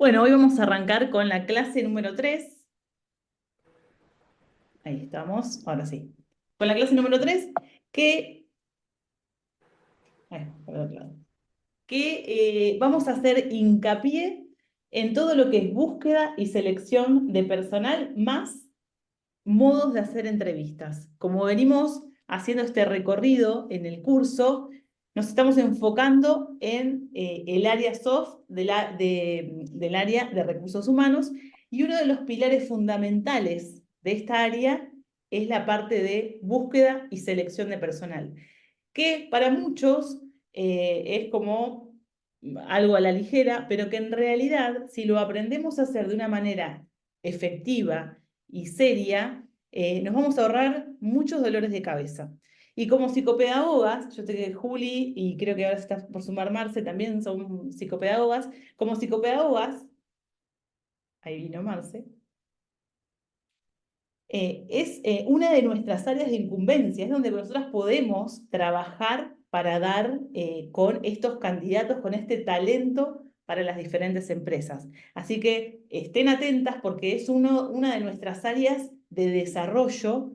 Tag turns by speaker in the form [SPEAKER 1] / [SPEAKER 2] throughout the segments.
[SPEAKER 1] Bueno, hoy vamos a arrancar con la clase número 3. Ahí estamos, ahora sí. Con la clase número 3, que, por el otro lado, que vamos a hacer hincapié en todo lo que es búsqueda y selección de personal más modos de hacer entrevistas. Como venimos haciendo este recorrido en el curso, nos estamos enfocando en el área soft del área de recursos humanos, y uno de los pilares fundamentales de esta área es la parte de búsqueda y selección de personal, que para muchos es como algo a la ligera, pero que en realidad, si lo aprendemos a hacer de una manera efectiva y seria, nos vamos a ahorrar muchos dolores de cabeza. Y como psicopedagogas, yo sé que Juli y creo que ahora se está por sumar Marce, también son psicopedagogas. Como psicopedagogas, ahí vino Marce, es una de nuestras áreas de incumbencia, es donde nosotras podemos trabajar para dar con estos candidatos, con este talento para las diferentes empresas. Así que estén atentas porque es una de nuestras áreas de desarrollo,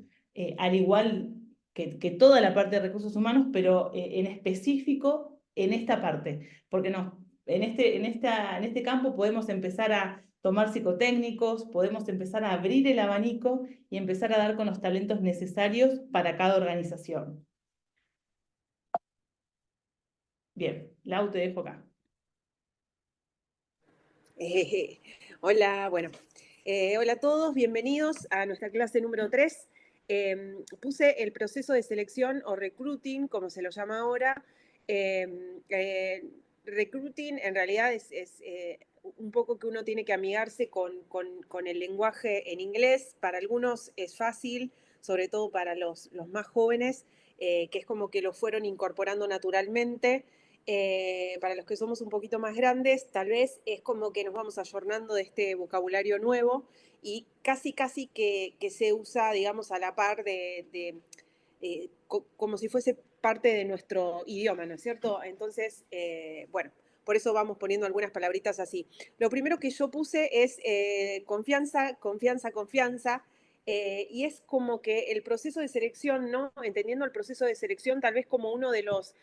[SPEAKER 1] al igual que toda la parte de recursos humanos, pero en específico en esta parte, porque en este campo podemos empezar a tomar psicotécnicos, podemos empezar a abrir el abanico y empezar a dar con los talentos necesarios para cada organización. Bien, Lau, te dejo acá.
[SPEAKER 2] Eh, hola, bueno, hola a todos, bienvenidos a nuestra clase número 3. Puse el proceso de selección o recruiting, como se lo llama ahora. Recruiting en realidad es un poco que uno tiene que amigarse con el lenguaje en inglés. Para algunos es fácil, sobre todo para los más jóvenes, que es como que lo fueron incorporando naturalmente. Para los que somos un poquito más grandes, tal vez es como que nos vamos ayornando de este vocabulario nuevo y casi que se usa, digamos, a la par como si fuese parte de nuestro idioma, ¿no es cierto? Entonces, bueno, por eso vamos poniendo algunas palabritas así. Lo primero que yo puse es confianza, confianza, confianza. Y es como que el proceso de selección, ¿no? Entendiendo el proceso de selección tal vez como uno de los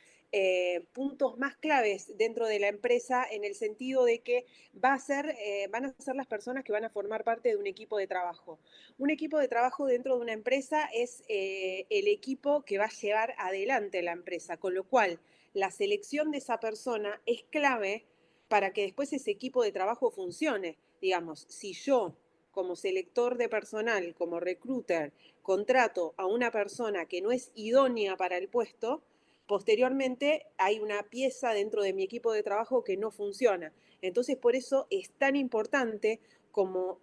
[SPEAKER 2] puntos más claves dentro de la empresa, en el sentido de que van a ser las personas que van a formar parte de un equipo de trabajo. Un equipo de trabajo dentro de una empresa es el equipo que va a llevar adelante la empresa, con lo cual la selección de esa persona es clave para que después ese equipo de trabajo funcione. Digamos, si yo como selector de personal, como recruiter, contrato a una persona que no es idónea para el puesto, posteriormente hay una pieza dentro de mi equipo de trabajo que no funciona. Entonces, por eso es tan importante como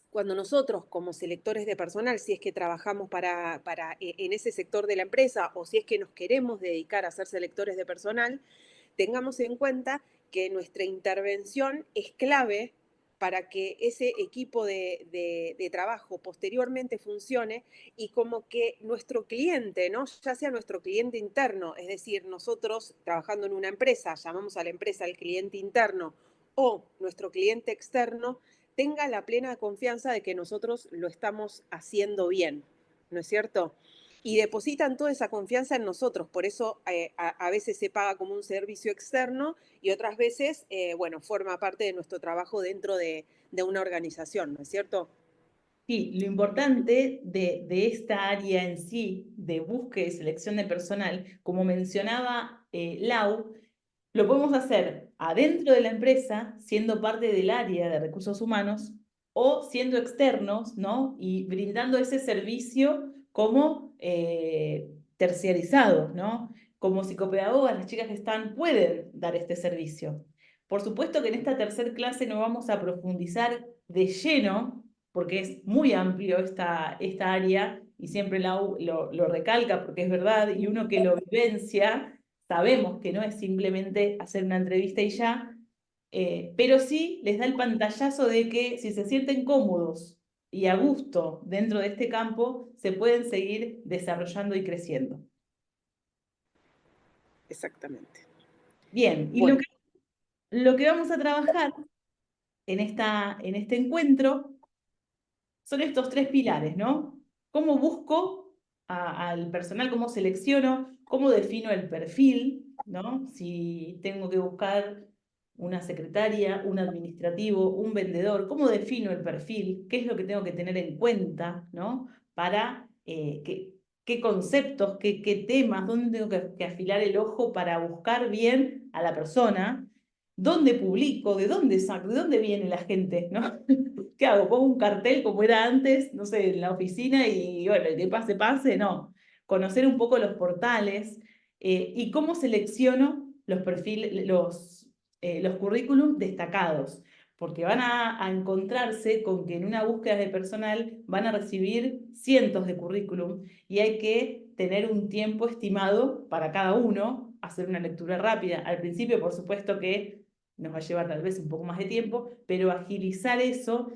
[SPEAKER 2] cuando nosotros como selectores de personal, si es que trabajamos en ese sector de la empresa o si es que nos queremos dedicar a ser selectores de personal, tengamos en cuenta que nuestra intervención es clave para que ese equipo de trabajo posteriormente funcione y como que nuestro cliente, ¿no? Ya sea nuestro cliente interno, es decir, nosotros trabajando en una empresa, llamamos a la empresa el cliente interno, o nuestro cliente externo, tenga la plena confianza de que nosotros lo estamos haciendo bien, ¿no es cierto? Y depositan toda esa confianza en nosotros, por eso a veces se paga como un servicio externo y otras veces, bueno, forma parte de nuestro trabajo dentro de una organización, ¿no es cierto?
[SPEAKER 1] Sí, lo importante de esta área en sí, de búsqueda y selección de personal, como mencionaba Lau, lo podemos hacer adentro de la empresa, siendo parte del área de recursos humanos, o siendo externos, ¿no? Y brindando ese servicio como terciarizados, ¿no? Como psicopedagogas, las chicas que están pueden dar este servicio. Por supuesto que en esta tercer clase no vamos a profundizar de lleno, porque es muy amplio esta área, y siempre lo recalca porque es verdad, y uno que lo vivencia sabemos que no es simplemente hacer una entrevista y ya, pero sí les da el pantallazo de que si se sienten cómodos y a gusto dentro de este campo, se pueden seguir desarrollando y creciendo.
[SPEAKER 2] Exactamente.
[SPEAKER 1] Bien, y
[SPEAKER 2] Bueno,
[SPEAKER 1] lo que vamos a trabajar en este encuentro son estos tres pilares, ¿no? ¿Cómo busco al personal? ¿Cómo selecciono? ¿Cómo defino el perfil? ¿No? Si tengo que buscar una secretaria, un administrativo, un vendedor, ¿cómo defino el perfil? ¿Qué es lo que tengo que tener en cuenta? ¿No? Para qué conceptos, qué temas, dónde tengo que afilar el ojo para buscar bien a la persona. ¿Dónde publico? ¿De dónde saco? ¿De dónde viene la gente? ¿No? ¿Qué hago? ¿Pongo un cartel como era antes, no sé, en la oficina y bueno, el que pase, pase? No. Conocer un poco los portales y cómo selecciono los perfiles, los currículum destacados, porque van a encontrarse con que en una búsqueda de personal van a recibir cientos de currículum y hay que tener un tiempo estimado para cada uno, hacer una lectura rápida. Al principio, por supuesto que nos va a llevar tal vez un poco más de tiempo, pero agilizar eso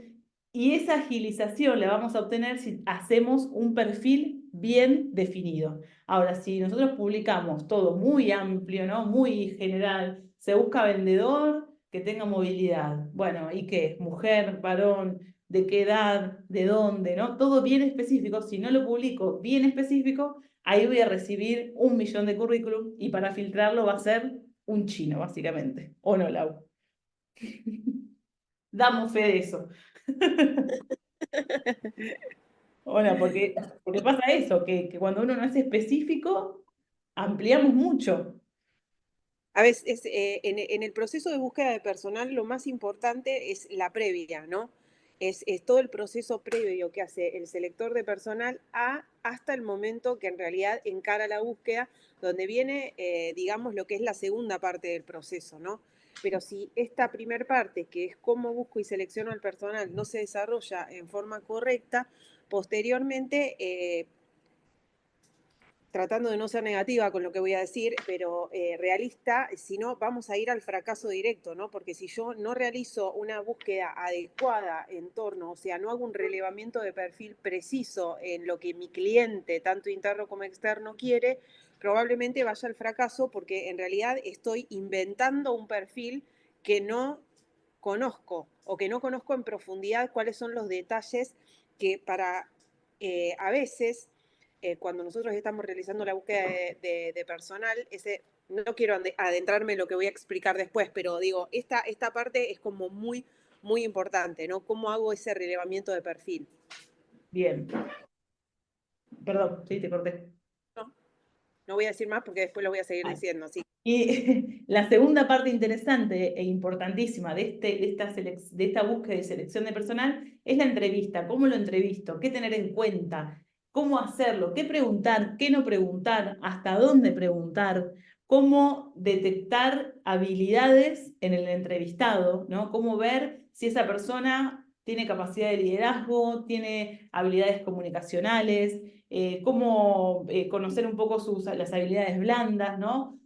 [SPEAKER 1] y esa agilización la vamos a obtener si hacemos un perfil bien definido. Ahora, si nosotros publicamos todo muy amplio, ¿no? Muy general, se busca vendedor que tenga movilidad. Bueno, ¿y qué? Mujer, varón, de qué edad, de dónde, ¿no? Todo bien específico. Si no lo publico bien específico, ahí voy a recibir 1 millón de currículum y para filtrarlo va a ser un chino, básicamente. ¿O no, Lau? Damos fe de eso. Bueno, porque pasa eso, que cuando uno no es específico, ampliamos mucho.
[SPEAKER 2] A veces, en el proceso de búsqueda de personal, lo más importante es la previa, ¿no? Es todo el proceso previo que hace el selector de personal hasta el momento que en realidad encara la búsqueda, donde viene, digamos, lo que es la segunda parte del proceso, ¿no? Pero si esta primer parte, que es cómo busco y selecciono al personal, no se desarrolla en forma correcta, posteriormente tratando de no ser negativa con lo que voy a decir, pero realista, si no, vamos a ir al fracaso directo, ¿no? Porque si yo no realizo una búsqueda adecuada en torno, o sea, no hago un relevamiento de perfil preciso en lo que mi cliente, tanto interno como externo, quiere, probablemente vaya al fracaso porque en realidad estoy inventando un perfil que no conozco o que no conozco en profundidad cuáles son los detalles que para a veces cuando nosotros estamos realizando la búsqueda de personal, no quiero adentrarme en lo que voy a explicar después, pero digo, esta parte es como muy, muy importante, ¿no? ¿Cómo hago ese relevamiento de perfil?
[SPEAKER 1] Bien. Perdón, sí, te corté.
[SPEAKER 2] No, no voy a decir más porque después lo voy a seguir
[SPEAKER 1] Ah,
[SPEAKER 2] diciendo, así.
[SPEAKER 1] y la segunda parte interesante e importantísima de esta búsqueda y selección de personal es la entrevista. ¿Cómo lo entrevisto? ¿Qué tener en cuenta? ¿Cómo hacerlo? ¿Qué preguntar? ¿Qué no preguntar? ¿Hasta dónde preguntar? ¿Cómo detectar habilidades en el entrevistado? ¿No? ¿Cómo ver si esa persona tiene capacidad de liderazgo, tiene habilidades comunicacionales? Cómo conocer un poco las habilidades blandas, ¿no?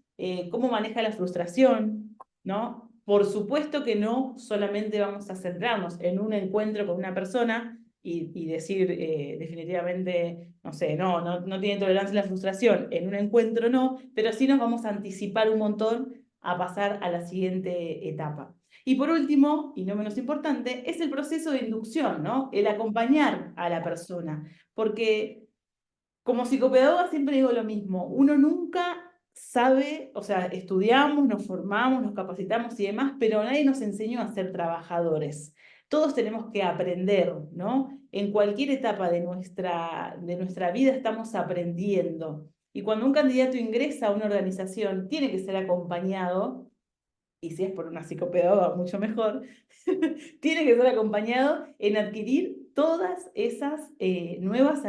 [SPEAKER 1] Cómo maneja la frustración, ¿no? Por supuesto que no solamente vamos a centrarnos en un encuentro con una persona y decir definitivamente, no sé, no tiene tolerancia a la frustración, en un encuentro no, pero sí nos vamos a anticipar un montón a pasar a la siguiente etapa. Y por último, y no menos importante, es el proceso de inducción, ¿no? El acompañar a la persona, porque como psicopedagoga siempre digo lo mismo, uno nunca sabe, o sea, estudiamos, nos formamos, nos capacitamos y demás, pero nadie nos enseñó a ser trabajadores. Todos tenemos que aprender, ¿no? En cualquier etapa de nuestra vida estamos aprendiendo. Y cuando un candidato ingresa a una organización, tiene que ser acompañado y si es por una psicopedagoga, mucho mejor, tiene que ser acompañado en adquirir todas esas nuevos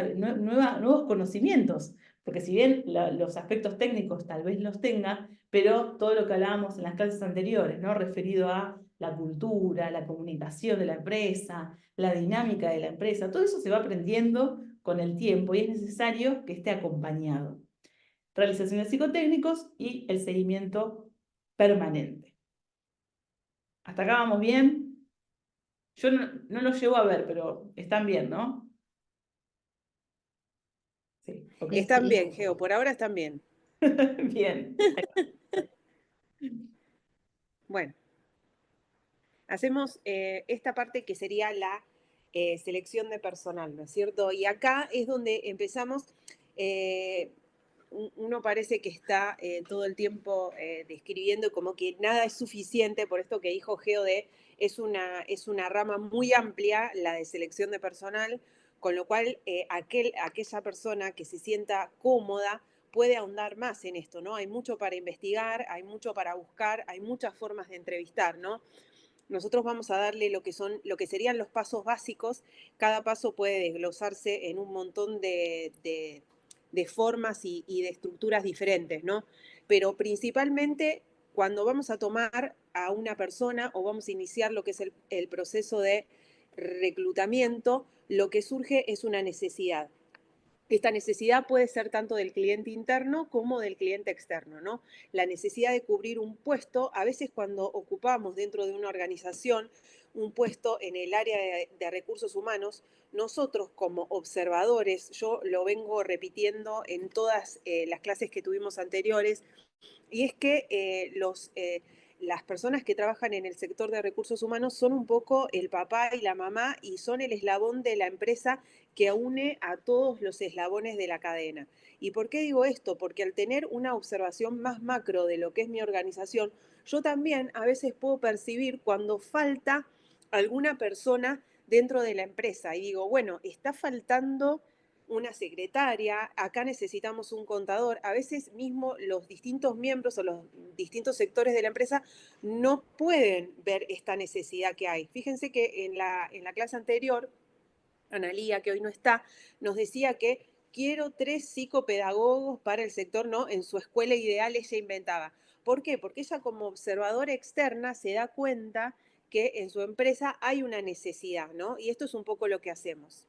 [SPEAKER 1] conocimientos. Porque si bien los aspectos técnicos tal vez los tenga, pero todo lo que hablábamos en las clases anteriores, ¿no? Referido a la cultura, la comunicación de la empresa, la dinámica de la empresa, todo eso se va aprendiendo con el tiempo y es necesario que esté acompañado. Realización de psicotécnicos y el seguimiento permanente. ¿Hasta acá vamos bien? Yo no los llevo a ver, pero están bien, ¿no? Sí, ok.
[SPEAKER 2] Están bien, Geo, por ahora están bien.
[SPEAKER 1] Bien.
[SPEAKER 2] Bueno, hacemos esta parte que sería la selección de personal, ¿no es cierto? Y acá es donde empezamos, uno parece que está todo el tiempo describiendo como que nada es suficiente, por esto que dijo Geo de es una rama muy amplia, la de selección de personal, con lo cual aquella persona que se sienta cómoda puede ahondar más en esto, ¿no? Hay mucho para investigar, hay mucho para buscar, hay muchas formas de entrevistar, ¿no? Nosotros vamos a darle lo que serían los pasos básicos. Cada paso puede desglosarse en un montón de formas y de estructuras diferentes, ¿no? Pero principalmente cuando vamos a tomar a una persona o vamos a iniciar lo que es el proceso de reclutamiento, lo que surge es una necesidad. Esta necesidad puede ser tanto del cliente interno como del cliente externo, ¿no? La necesidad de cubrir un puesto, a veces cuando ocupamos dentro de una organización un puesto en el área de recursos humanos, nosotros como observadores, yo lo vengo repitiendo en todas las clases que tuvimos anteriores, y es que las personas que trabajan en el sector de recursos humanos son un poco el papá y la mamá y son el eslabón de la empresa que une a todos los eslabones de la cadena. ¿Y por qué digo esto? Porque al tener una observación más macro de lo que es mi organización, yo también a veces puedo percibir cuando falta alguna persona dentro de la empresa y digo, bueno, está faltando una secretaria, acá necesitamos un contador. A veces mismo los distintos miembros o los distintos sectores de la empresa no pueden ver esta necesidad que hay. Fíjense que en la clase anterior, Analía, que hoy no está, nos decía que quiero 3 psicopedagogos para el sector, ¿no? En su escuela ideal ella inventaba. ¿Por qué? Porque ella como observadora externa se da cuenta que en su empresa hay una necesidad, ¿no? Y esto es un poco lo que hacemos.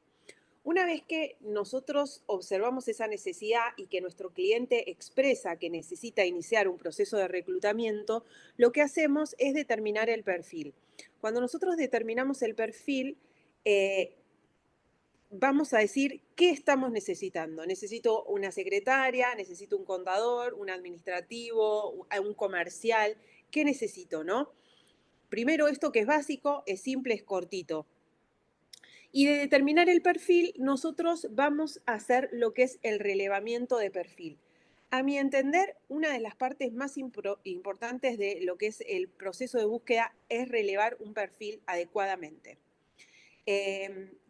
[SPEAKER 2] Una vez que nosotros observamos esa necesidad y que nuestro cliente expresa que necesita iniciar un proceso de reclutamiento, lo que hacemos es determinar el perfil. Cuando nosotros determinamos el perfil, eh, vamos a decir qué estamos necesitando. Necesito una secretaria, necesito un contador, un administrativo, un comercial. ¿Qué necesito, no? Primero, esto que es básico, es simple, es cortito. Y de determinar el perfil, nosotros vamos a hacer lo que es el relevamiento de perfil. A mi entender, una de las partes más importantes de lo que es el proceso de búsqueda es relevar un perfil adecuadamente.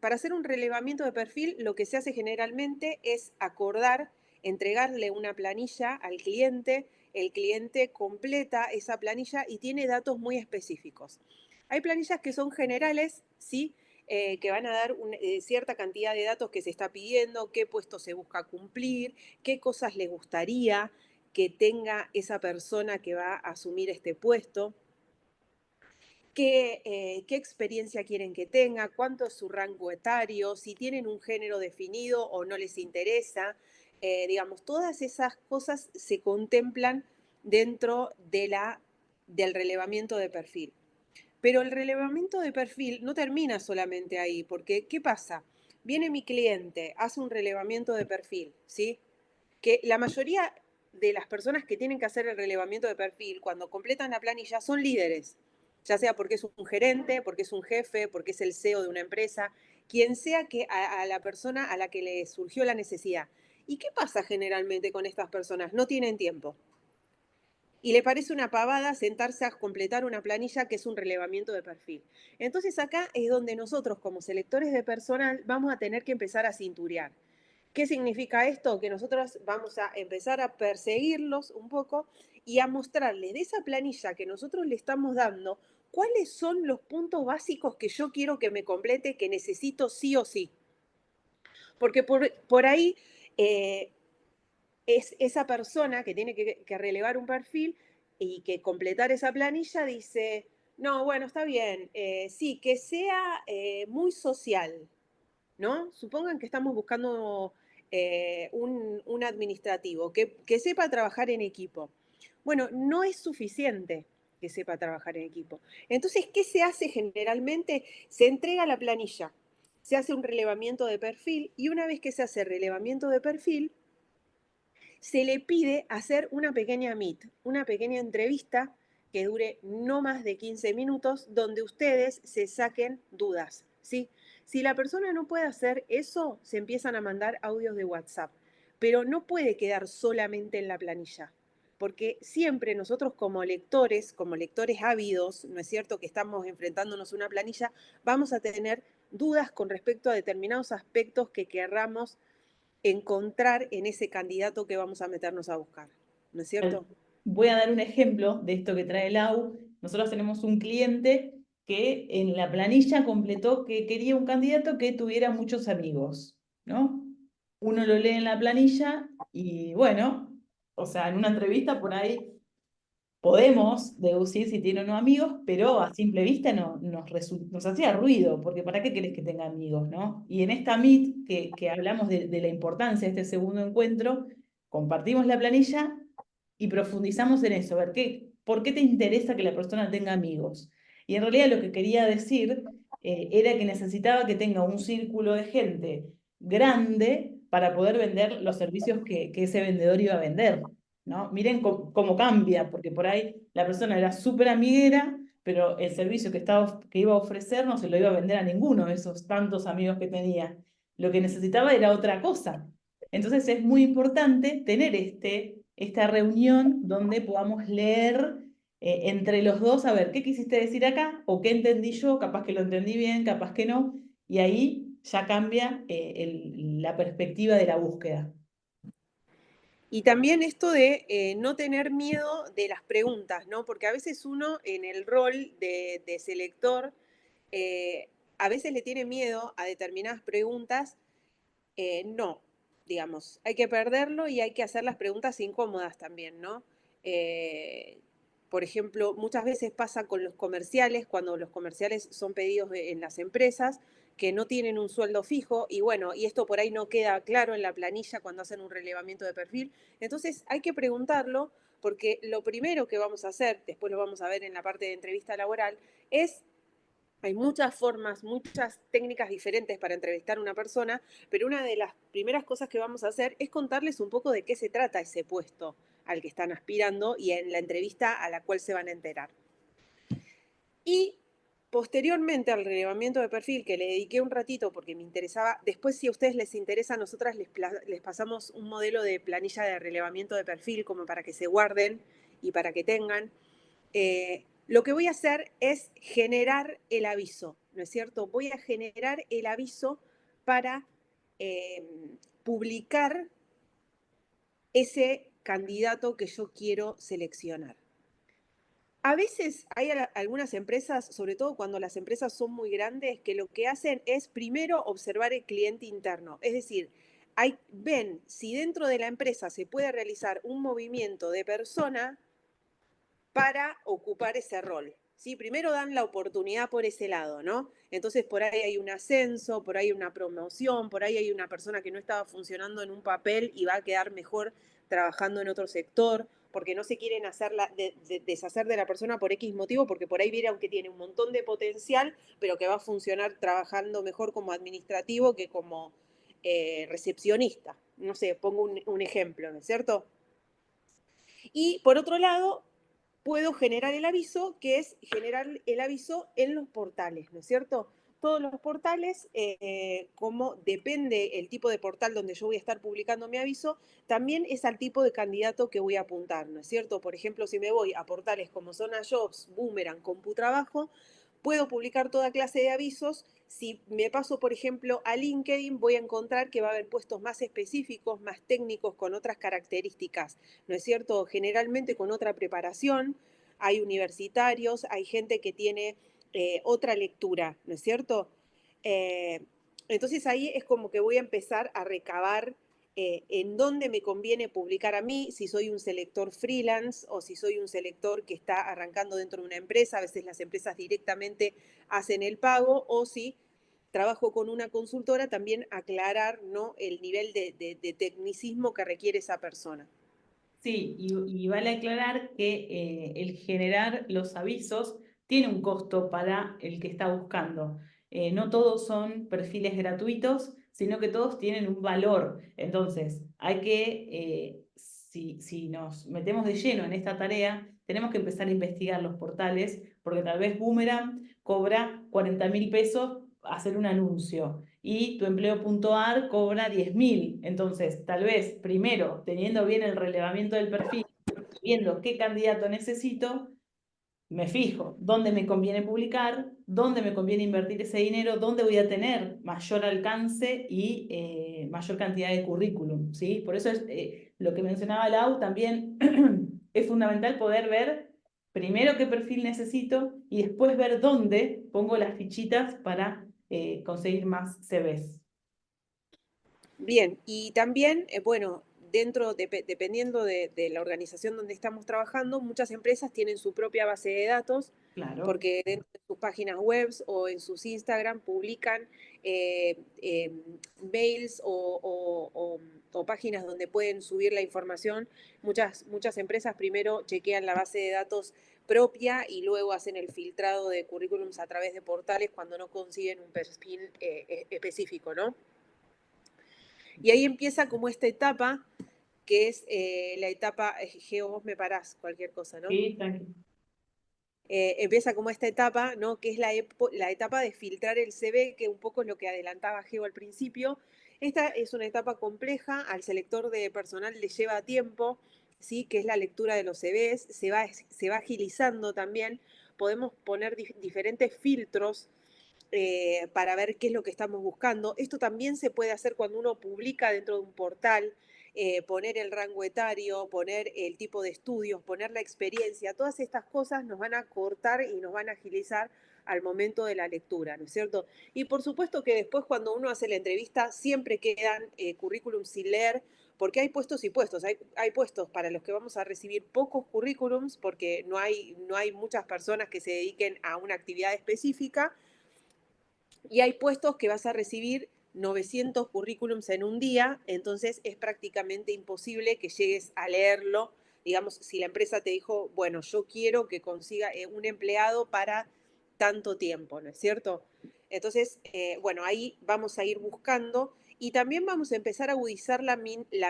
[SPEAKER 2] Para hacer un relevamiento de perfil, lo que se hace generalmente es acordar, entregarle una planilla al cliente, el cliente completa esa planilla y tiene datos muy específicos. Hay planillas que son generales, ¿sí? Que van a dar cierta cantidad de datos que se está pidiendo, qué puesto se busca cumplir, qué cosas le gustaría que tenga esa persona que va a asumir este puesto. Qué experiencia quieren que tenga, cuánto es su rango etario, si tienen un género definido o no les interesa. Digamos, todas esas cosas se contemplan dentro del relevamiento de perfil. Pero el relevamiento de perfil no termina solamente ahí, porque ¿qué pasa? Viene mi cliente, hace un relevamiento de perfil, ¿sí? Que la mayoría de las personas que tienen que hacer el relevamiento de perfil cuando completan la planilla son líderes, ya sea porque es un gerente, porque es un jefe, porque es el CEO de una empresa, quien sea que a la persona a la que le surgió la necesidad. ¿Y qué pasa generalmente con estas personas? No tienen tiempo. Y le parece una pavada sentarse a completar una planilla que es un relevamiento de perfil. Entonces acá es donde nosotros como selectores de personal vamos a tener que empezar a cinturear. ¿Qué significa esto? Que nosotros vamos a empezar a perseguirlos un poco y a mostrarles de esa planilla que nosotros le estamos dando cuáles son los puntos básicos que yo quiero que me complete, que necesito sí o sí. Porque por ahí es esa persona que tiene que relevar un perfil y que completar esa planilla dice, no, bueno, está bien, sí, que sea muy social, ¿no? Supongan que estamos buscando un administrativo que sepa trabajar en equipo. Bueno, no es suficiente que sepa trabajar en equipo. Entonces, ¿qué se hace generalmente? Se entrega la planilla, se hace un relevamiento de perfil y una vez que se hace relevamiento de perfil, se le pide hacer una pequeña meet, una pequeña entrevista que dure no más de 15 minutos, donde ustedes se saquen dudas, ¿sí? Si la persona no puede hacer eso, se empiezan a mandar audios de WhatsApp, pero no puede quedar solamente en la planilla, porque siempre nosotros como lectores ávidos, ¿no es cierto?, que estamos enfrentándonos a una planilla, vamos a tener dudas con respecto a determinados aspectos que querramos encontrar en ese candidato que vamos a meternos a buscar, ¿no es cierto?
[SPEAKER 1] Voy a dar un ejemplo de esto que trae Lau. Nosotros tenemos un cliente que en la planilla completó que quería un candidato que tuviera muchos amigos, ¿no? Uno lo lee en la planilla y bueno, o sea, en una entrevista por ahí podemos deducir si tiene o no amigos, pero a simple vista no, nos hacía ruido, porque ¿para qué querés que tenga amigos, no? Y en esta Meet, que hablamos de la importancia de este segundo encuentro, compartimos la planilla y profundizamos en eso, a ver, ¿por qué te interesa que la persona tenga amigos? Y en realidad lo que quería decir era que necesitaba que tenga un círculo de gente grande para poder vender los servicios que ese vendedor iba a vender. ¿No? Miren cómo cambia, porque por ahí la persona era súper amiguera, pero el servicio que iba a ofrecer no se lo iba a vender a ninguno de esos tantos amigos que tenía. Lo que necesitaba era otra cosa. Entonces es muy importante tener esta reunión donde podamos leer entre los dos, a ver, ¿qué quisiste decir acá? ¿O qué entendí yo? Capaz que lo entendí bien, capaz que no. Y ahí ya cambia la perspectiva de la búsqueda.
[SPEAKER 2] Y también esto de no tener miedo de las preguntas, ¿no? Porque a veces uno en el rol de selector, a veces le tiene miedo a determinadas preguntas. No, digamos, hay que perderlo y hay que hacer las preguntas incómodas también, ¿no? Eh, por ejemplo, muchas veces pasa con los comerciales, cuando los comerciales son pedidos en las empresas, que no tienen un sueldo fijo y bueno, y esto por ahí no queda claro en la planilla cuando hacen un relevamiento de perfil. Entonces hay que preguntarlo porque lo primero que vamos a hacer, después lo vamos a ver en la parte de entrevista laboral, es hay muchas formas, muchas técnicas diferentes para entrevistar a una persona, pero una de las primeras cosas que vamos a hacer es contarles un poco de qué se trata ese puesto al que están aspirando y en la entrevista a la cual se van a enterar. Y posteriormente al relevamiento de perfil, que le dediqué un ratito porque me interesaba, después si a ustedes les interesa, nosotras les pasamos un modelo de planilla de relevamiento de perfil como para que se guarden y para que tengan. Lo que voy a hacer es generar el aviso, ¿no es cierto? Voy a generar el aviso para eh, publicar ese candidato que yo quiero seleccionar. A veces hay algunas empresas, sobre todo cuando las empresas son muy grandes, que lo que hacen es primero observar el cliente interno. Es decir, ven si dentro de la empresa se puede realizar un movimiento de persona para ocupar ese rol. ¿Sí? Primero dan la oportunidad por ese lado, ¿no? Entonces por ahí hay un ascenso, por ahí hay una promoción, por ahí hay una persona que no estaba funcionando en un papel y va a quedar mejor trabajando en otro sector, porque no se quieren deshacer de la persona por X motivo, porque por ahí vieron que tiene un montón de potencial, pero que va a funcionar trabajando mejor como administrativo que como recepcionista. No sé, pongo un ejemplo, ¿no es cierto? Y por otro lado, puedo generar el aviso, que es generar el aviso en los portales, ¿no es cierto? Todos los portales, como depende el tipo de portal donde yo voy a estar publicando mi aviso, también es al tipo de candidato que voy a apuntar, ¿no es cierto? Por ejemplo, si me voy a portales como Zona Jobs, Boomerang, CompuTrabajo, puedo publicar toda clase de avisos. Si me paso, por ejemplo, a LinkedIn, voy a encontrar que va a haber puestos más específicos, más técnicos, con otras características, ¿no es cierto? Generalmente con otra preparación. Hay universitarios, hay gente que tiene otra lectura, ¿no es cierto? Eh, entonces ahí es como que voy a empezar a recabar en dónde me conviene publicar a mí, si soy un selector freelance o si soy un selector que está arrancando dentro de una empresa, a veces las empresas directamente hacen el pago, o si trabajo con una consultora, también aclarar, ¿no?, el nivel de tecnicismo que requiere esa persona.
[SPEAKER 1] Sí, y vale aclarar que el generar los avisos tiene un costo para el que está buscando. No todos son perfiles gratuitos, sino que todos tienen un valor. Entonces, hay que, si nos metemos de lleno en esta tarea, tenemos que empezar a investigar los portales, porque tal vez Boomerang cobra 40.000 pesos hacer un anuncio y tu empleo.ar cobra 10.000. Entonces, tal vez primero, teniendo bien el relevamiento del perfil, viendo qué candidato necesito, me fijo dónde me conviene publicar, dónde me conviene invertir ese dinero, dónde voy a tener mayor alcance y mayor cantidad de currículum, ¿sí? Por eso es lo que mencionaba Lau, también es fundamental poder ver primero qué perfil necesito y después ver dónde pongo las fichitas para conseguir más CVs.
[SPEAKER 2] Bien, y también, bueno, dependiendo de la organización donde estamos trabajando, muchas empresas tienen su propia base de datos
[SPEAKER 1] Claro.
[SPEAKER 2] porque dentro de sus páginas web o en sus Instagram publican eh, eh, mails o páginas donde pueden subir la información. Muchas empresas primero chequean la base de datos propia y luego hacen el filtrado de currículums a través de portales cuando no consiguen un perfil específico, ¿no? Y ahí empieza como esta etapa, que es la etapa, Geo, vos me parás cualquier cosa, ¿no?
[SPEAKER 1] Sí, tranquilo.
[SPEAKER 2] Empieza como esta etapa, ¿no? Que es la etapa de filtrar el CV, que un poco es lo que adelantaba Geo al principio. Esta es una etapa compleja, al selector de personal le lleva tiempo, ¿sí? Que es la lectura de los CVs, se va agilizando también. Podemos poner diferentes filtros para ver qué es lo que estamos buscando. Esto también se puede hacer cuando uno publica dentro de un portal, poner el rango etario, poner el tipo de estudios, poner la experiencia. Todas estas cosas nos van a cortar y nos van a agilizar al momento de la lectura, ¿no es cierto? Y por supuesto que después cuando uno hace la entrevista siempre quedan currículums sin leer, porque hay puestos y puestos. Hay puestos para los que vamos a recibir pocos currículums porque no hay muchas personas que se dediquen a una actividad específica, y hay puestos que vas a recibir 900 currículums en un día, entonces es prácticamente imposible que llegues a leerlo. Digamos, si la empresa te dijo, bueno, yo quiero que consiga un empleado para tanto tiempo, ¿no es cierto? Entonces, bueno, ahí vamos a ir buscando y también vamos a empezar a agudizar la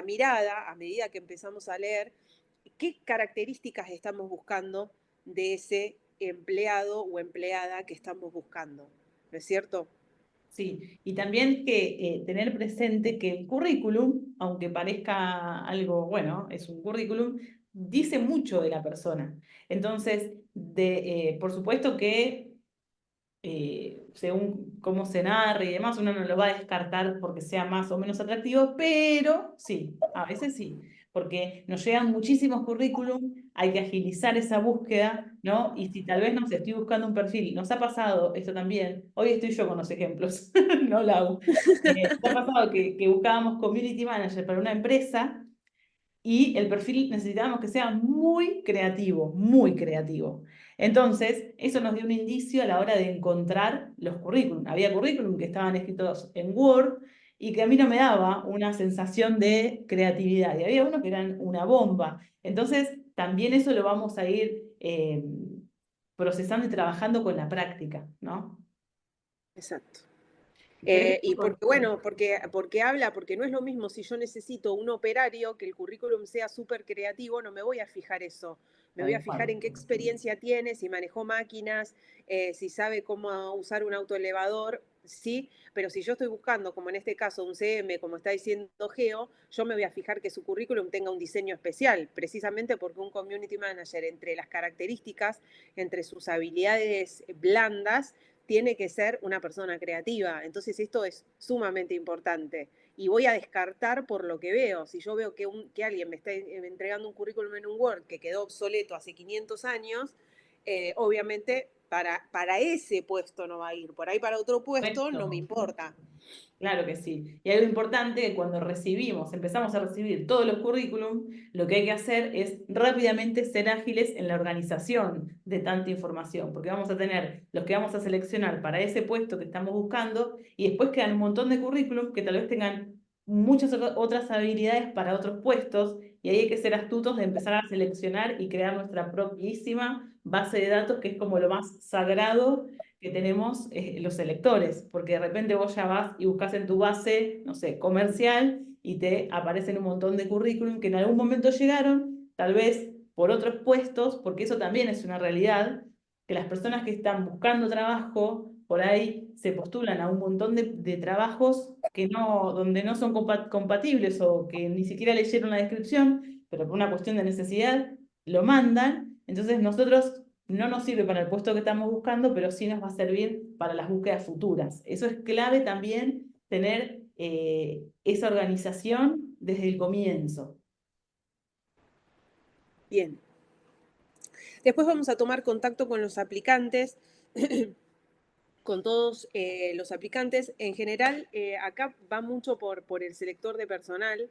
[SPEAKER 2] mirada a medida que empezamos a leer qué características estamos buscando de ese empleado o empleada que estamos buscando, ¿no es cierto?
[SPEAKER 1] Sí, y también que tener presente que el currículum, aunque parezca algo, bueno, es un currículum, dice mucho de la persona. Entonces, por supuesto que según cómo se narre y demás, uno no lo va a descartar porque sea más o menos atractivo, pero sí, a veces sí, porque nos llegan muchísimos currículum, hay que agilizar esa búsqueda, ¿no? Y si tal vez no sé, estoy buscando un perfil, nos ha pasado esto también, hoy estoy yo con los ejemplos, no Lau. Nos ha pasado que buscábamos community manager para una empresa y el perfil necesitábamos que sea muy creativo, muy creativo. Entonces, eso nos dio un indicio a la hora de encontrar los currículum. Había currículum que estaban escritos en Word y que a mí no me daba una sensación de creatividad. Y había uno que eran una bomba. Entonces, también eso lo vamos a ir procesando y trabajando con la práctica, ¿no?
[SPEAKER 2] Exacto.
[SPEAKER 1] ¿Querés?
[SPEAKER 2] Y porque, bueno, porque no es lo mismo si yo necesito un operario que el currículum sea súper creativo, no me voy a fijar eso. Me voy a
[SPEAKER 1] Tal
[SPEAKER 2] fijar
[SPEAKER 1] cual.
[SPEAKER 2] en qué experiencia tiene, si manejó máquinas, si sabe cómo usar un autoelevador, sí, pero si yo estoy buscando, como en este caso, un CM, como está diciendo Geo, yo me voy a fijar que su currículum tenga un diseño especial, precisamente porque un community manager, entre las características, entre sus habilidades blandas, tiene que ser una persona creativa. Entonces esto es sumamente importante. Y voy a descartar por lo que veo. Si yo veo que alguien me está entregando un currículum en un Word que quedó obsoleto hace 500 años, obviamente para ese puesto no va a ir. Por ahí para otro puesto no me
[SPEAKER 1] Perfecto.
[SPEAKER 2] importa.
[SPEAKER 1] Claro que sí. Y algo importante que cuando empezamos a recibir todos los currículum, lo que hay que hacer es rápidamente ser ágiles en la organización de tanta información, porque vamos a tener los que vamos a seleccionar para ese puesto que estamos buscando y después quedan un montón de currículum que tal vez tengan muchas otras habilidades para otros puestos y ahí hay que ser astutos de empezar a seleccionar y crear nuestra propísima base de datos, que es como lo más sagrado que tenemos los electores, porque de repente vos ya vas y buscas en tu base, no sé, comercial, y te aparecen un montón de currículum que en algún momento llegaron, tal vez por otros puestos, porque eso también es una realidad, que las personas que están buscando trabajo, por ahí se postulan a un montón de trabajos que no, donde no son compatibles o que ni siquiera leyeron la descripción, pero por una cuestión de necesidad lo mandan. Entonces nosotros no nos sirve para el puesto que estamos buscando, pero sí nos va a servir para las búsquedas futuras. Eso es clave también, tener esa organización desde el comienzo.
[SPEAKER 2] Bien. Después vamos a tomar contacto con los aplicantes, con todos los aplicantes. En general, acá va mucho por el selector de personal.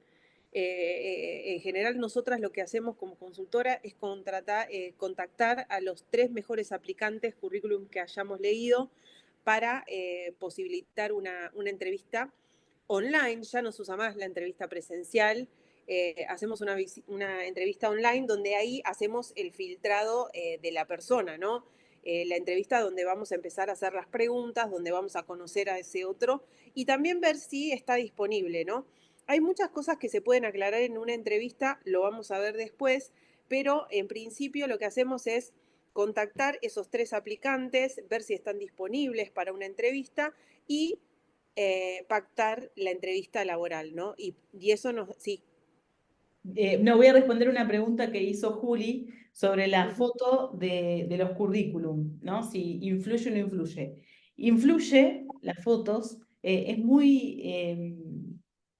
[SPEAKER 2] En general, nosotras lo que hacemos como consultora es contactar a los 3 mejores aplicantes currículum que hayamos leído para posibilitar una entrevista online. Ya no se usa más la entrevista presencial. Hacemos una entrevista online donde ahí hacemos el filtrado de la persona, ¿no? La entrevista donde vamos a empezar a hacer las preguntas, donde vamos a conocer a ese otro y también ver si está disponible, ¿no? Hay muchas cosas que se pueden aclarar en una entrevista, lo vamos a ver después, pero en principio lo que hacemos es contactar esos 3 aplicantes, ver si están disponibles para una entrevista y pactar la entrevista laboral, ¿no? Y eso nos, sí.
[SPEAKER 1] No, voy a responder una pregunta que hizo Juli sobre la foto de los currículum, ¿no? Si influye o no influye. Influye las fotos, es muy...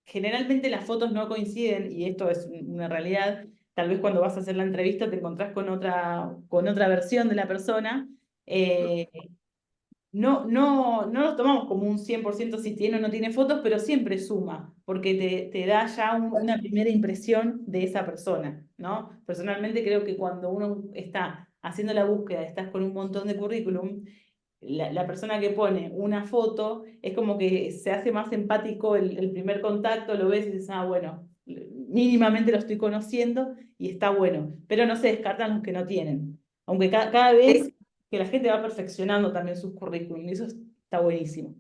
[SPEAKER 1] generalmente las fotos no coinciden, y esto es una realidad. Tal vez cuando vas a hacer la entrevista te encontrás con otra versión de la persona. eh, no los tomamos como un 100% si tiene o no tiene fotos, pero siempre suma, porque te da ya una primera impresión de esa persona, ¿no? Personalmente creo que cuando uno está haciendo la búsqueda, estás con un montón de currículum, la persona que pone una foto es como que se hace más empático el primer contacto, lo ves y dices, ah, bueno, mínimamente lo estoy conociendo y está bueno, pero no se descartan los que no tienen. Aunque cada vez que la gente va perfeccionando también sus currículum, y eso está buenísimo.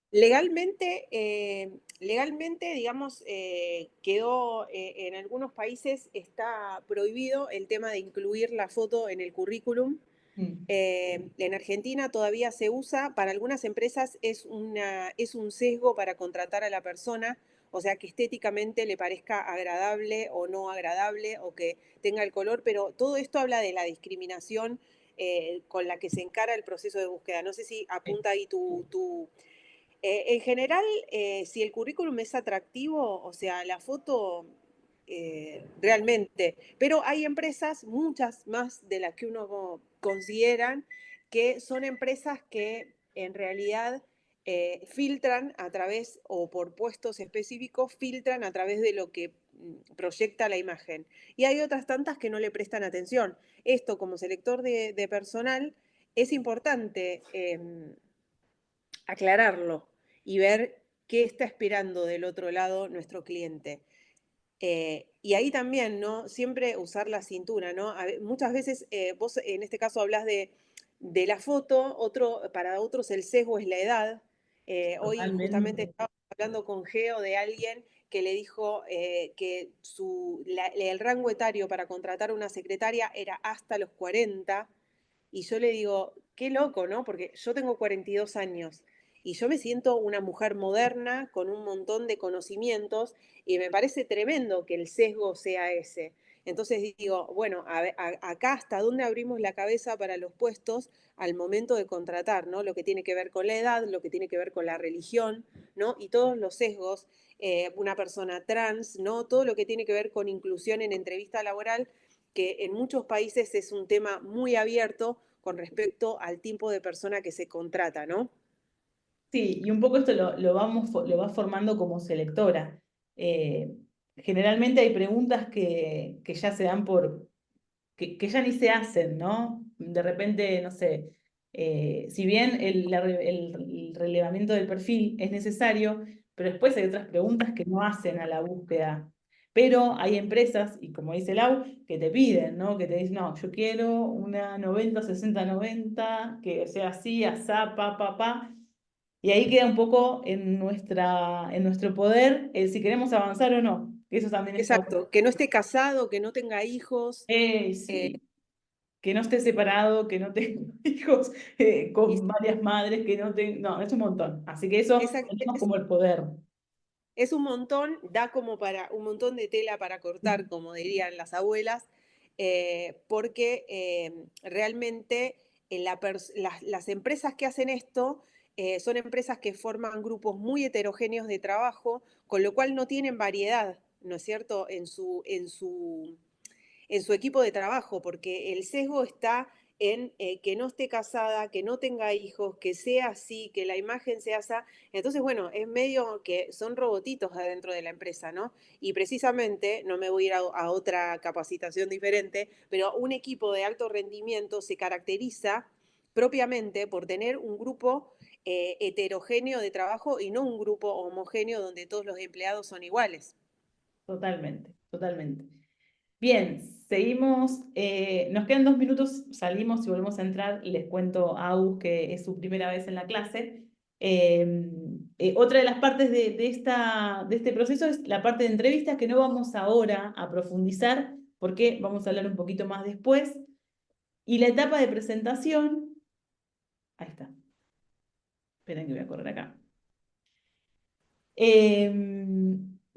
[SPEAKER 2] Legalmente, digamos, quedó en algunos países está prohibido el tema de incluir la foto en el currículum.
[SPEAKER 1] Mm.
[SPEAKER 2] En Argentina todavía se usa, para algunas empresas es un sesgo para contratar a la persona, o sea, que estéticamente le parezca agradable o no agradable o que tenga el color, pero todo esto habla de la discriminación con la que se encara el proceso de búsqueda. No sé si apunta ahí en general, si el currículum es atractivo, o sea, la foto realmente, pero hay empresas, muchas más de las que uno consideran, que son empresas que en realidad filtran a través, o por puestos específicos, filtran a través de lo que proyecta la imagen. Y hay otras tantas que no le prestan atención. Esto como selector de personal es importante aclararlo y ver qué está esperando del otro lado nuestro cliente. Y ahí también, ¿no? Siempre usar la cintura, ¿no? Muchas veces vos en este caso hablas de la foto, para otros el sesgo es la edad. Hoy justamente
[SPEAKER 1] Totalmente.
[SPEAKER 2] estaba hablando con Geo de alguien que le dijo que el rango etario para contratar una secretaria era hasta los 40. Y yo le digo, qué loco, ¿no? Porque yo tengo 42 años y yo me siento una mujer moderna con un montón de conocimientos y me parece tremendo que el sesgo sea ese. Entonces digo, bueno, acá hasta dónde abrimos la cabeza para los puestos al momento de contratar, ¿no? Lo que tiene que ver con la edad, lo que tiene que ver con la religión, ¿no? Y todos los sesgos, una persona trans, ¿no? Todo lo que tiene que ver con inclusión en entrevista laboral, que en muchos países es un tema muy abierto con respecto al tipo de persona que se contrata, ¿no?
[SPEAKER 1] Sí, y un poco esto lo va formando como selectora. Eh, Generalmente hay preguntas que ya se dan que ya ni se hacen, ¿no? De repente, no sé, si bien el relevamiento del perfil es necesario, pero después hay otras preguntas que no hacen a la búsqueda. Pero hay empresas, y como dice Lau, que te piden, ¿no? Que te dicen, no, yo quiero una 90-60-90, que sea así, asá, pa. Y ahí queda un poco en nuestro poder el si queremos avanzar o no. que eso también está bueno.
[SPEAKER 2] Exacto, que no esté casado, que no tenga hijos. eh,
[SPEAKER 1] Sí, que no esté separado, que no tenga hijos
[SPEAKER 2] y
[SPEAKER 1] con varias madres, que no tenga, no, es un montón. Así que eso
[SPEAKER 2] esa-
[SPEAKER 1] tenemos
[SPEAKER 2] es,
[SPEAKER 1] como el poder.
[SPEAKER 2] es un montón, da como para un montón de tela para cortar, como dirían las abuelas, porque realmente las empresas que hacen esto son empresas que forman grupos muy heterogéneos de trabajo, con lo cual no tienen variedad, ¿no es cierto?, en su equipo de trabajo, porque el sesgo está en que no esté casada, que no tenga hijos, que sea así, que la imagen sea esa. Entonces, bueno, es medio que son robotitos adentro de la empresa, ¿no? Y precisamente, no me voy a ir a otra capacitación diferente, pero un equipo de alto rendimiento se caracteriza propiamente por tener un grupo heterogéneo de trabajo y no un grupo homogéneo donde todos los empleados son iguales.
[SPEAKER 1] Totalmente, totalmente. Bien, seguimos. Nos quedan 2 minutos, salimos y volvemos a entrar. Les cuento a Agus que es su primera vez en la clase. Otra de las partes de este proceso es la parte de entrevistas que no vamos ahora a profundizar porque vamos a hablar un poquito más después. Y la etapa de presentación, ahí está. Esperen que voy a correr acá.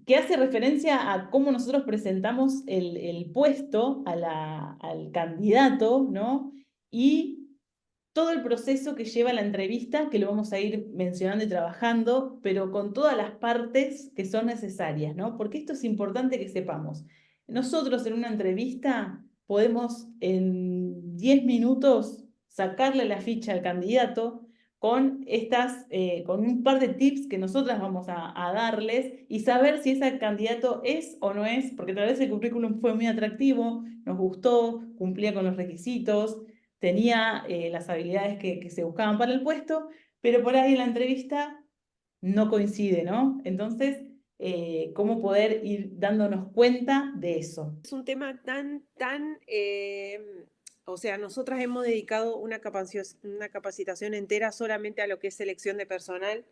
[SPEAKER 1] Que hace referencia a cómo nosotros presentamos el puesto al candidato, ¿no? Y todo el proceso que lleva la entrevista, que lo vamos a ir mencionando y trabajando, pero con todas las partes que son necesarias, ¿no? Porque esto es importante que sepamos. Nosotros en una entrevista podemos en 10 minutos sacarle la ficha al candidato con un par de tips que nosotras vamos a darles y saber si ese candidato es o no es, porque tal vez el currículum fue muy atractivo, nos gustó, cumplía con los requisitos, tenía las habilidades que se buscaban para el puesto, pero por ahí en la entrevista no coincide, ¿no? Entonces, ¿cómo poder ir dándonos cuenta de eso?
[SPEAKER 2] Es un tema tan, o sea, nosotras hemos dedicado una capacitación entera solamente a lo que es selección de personal.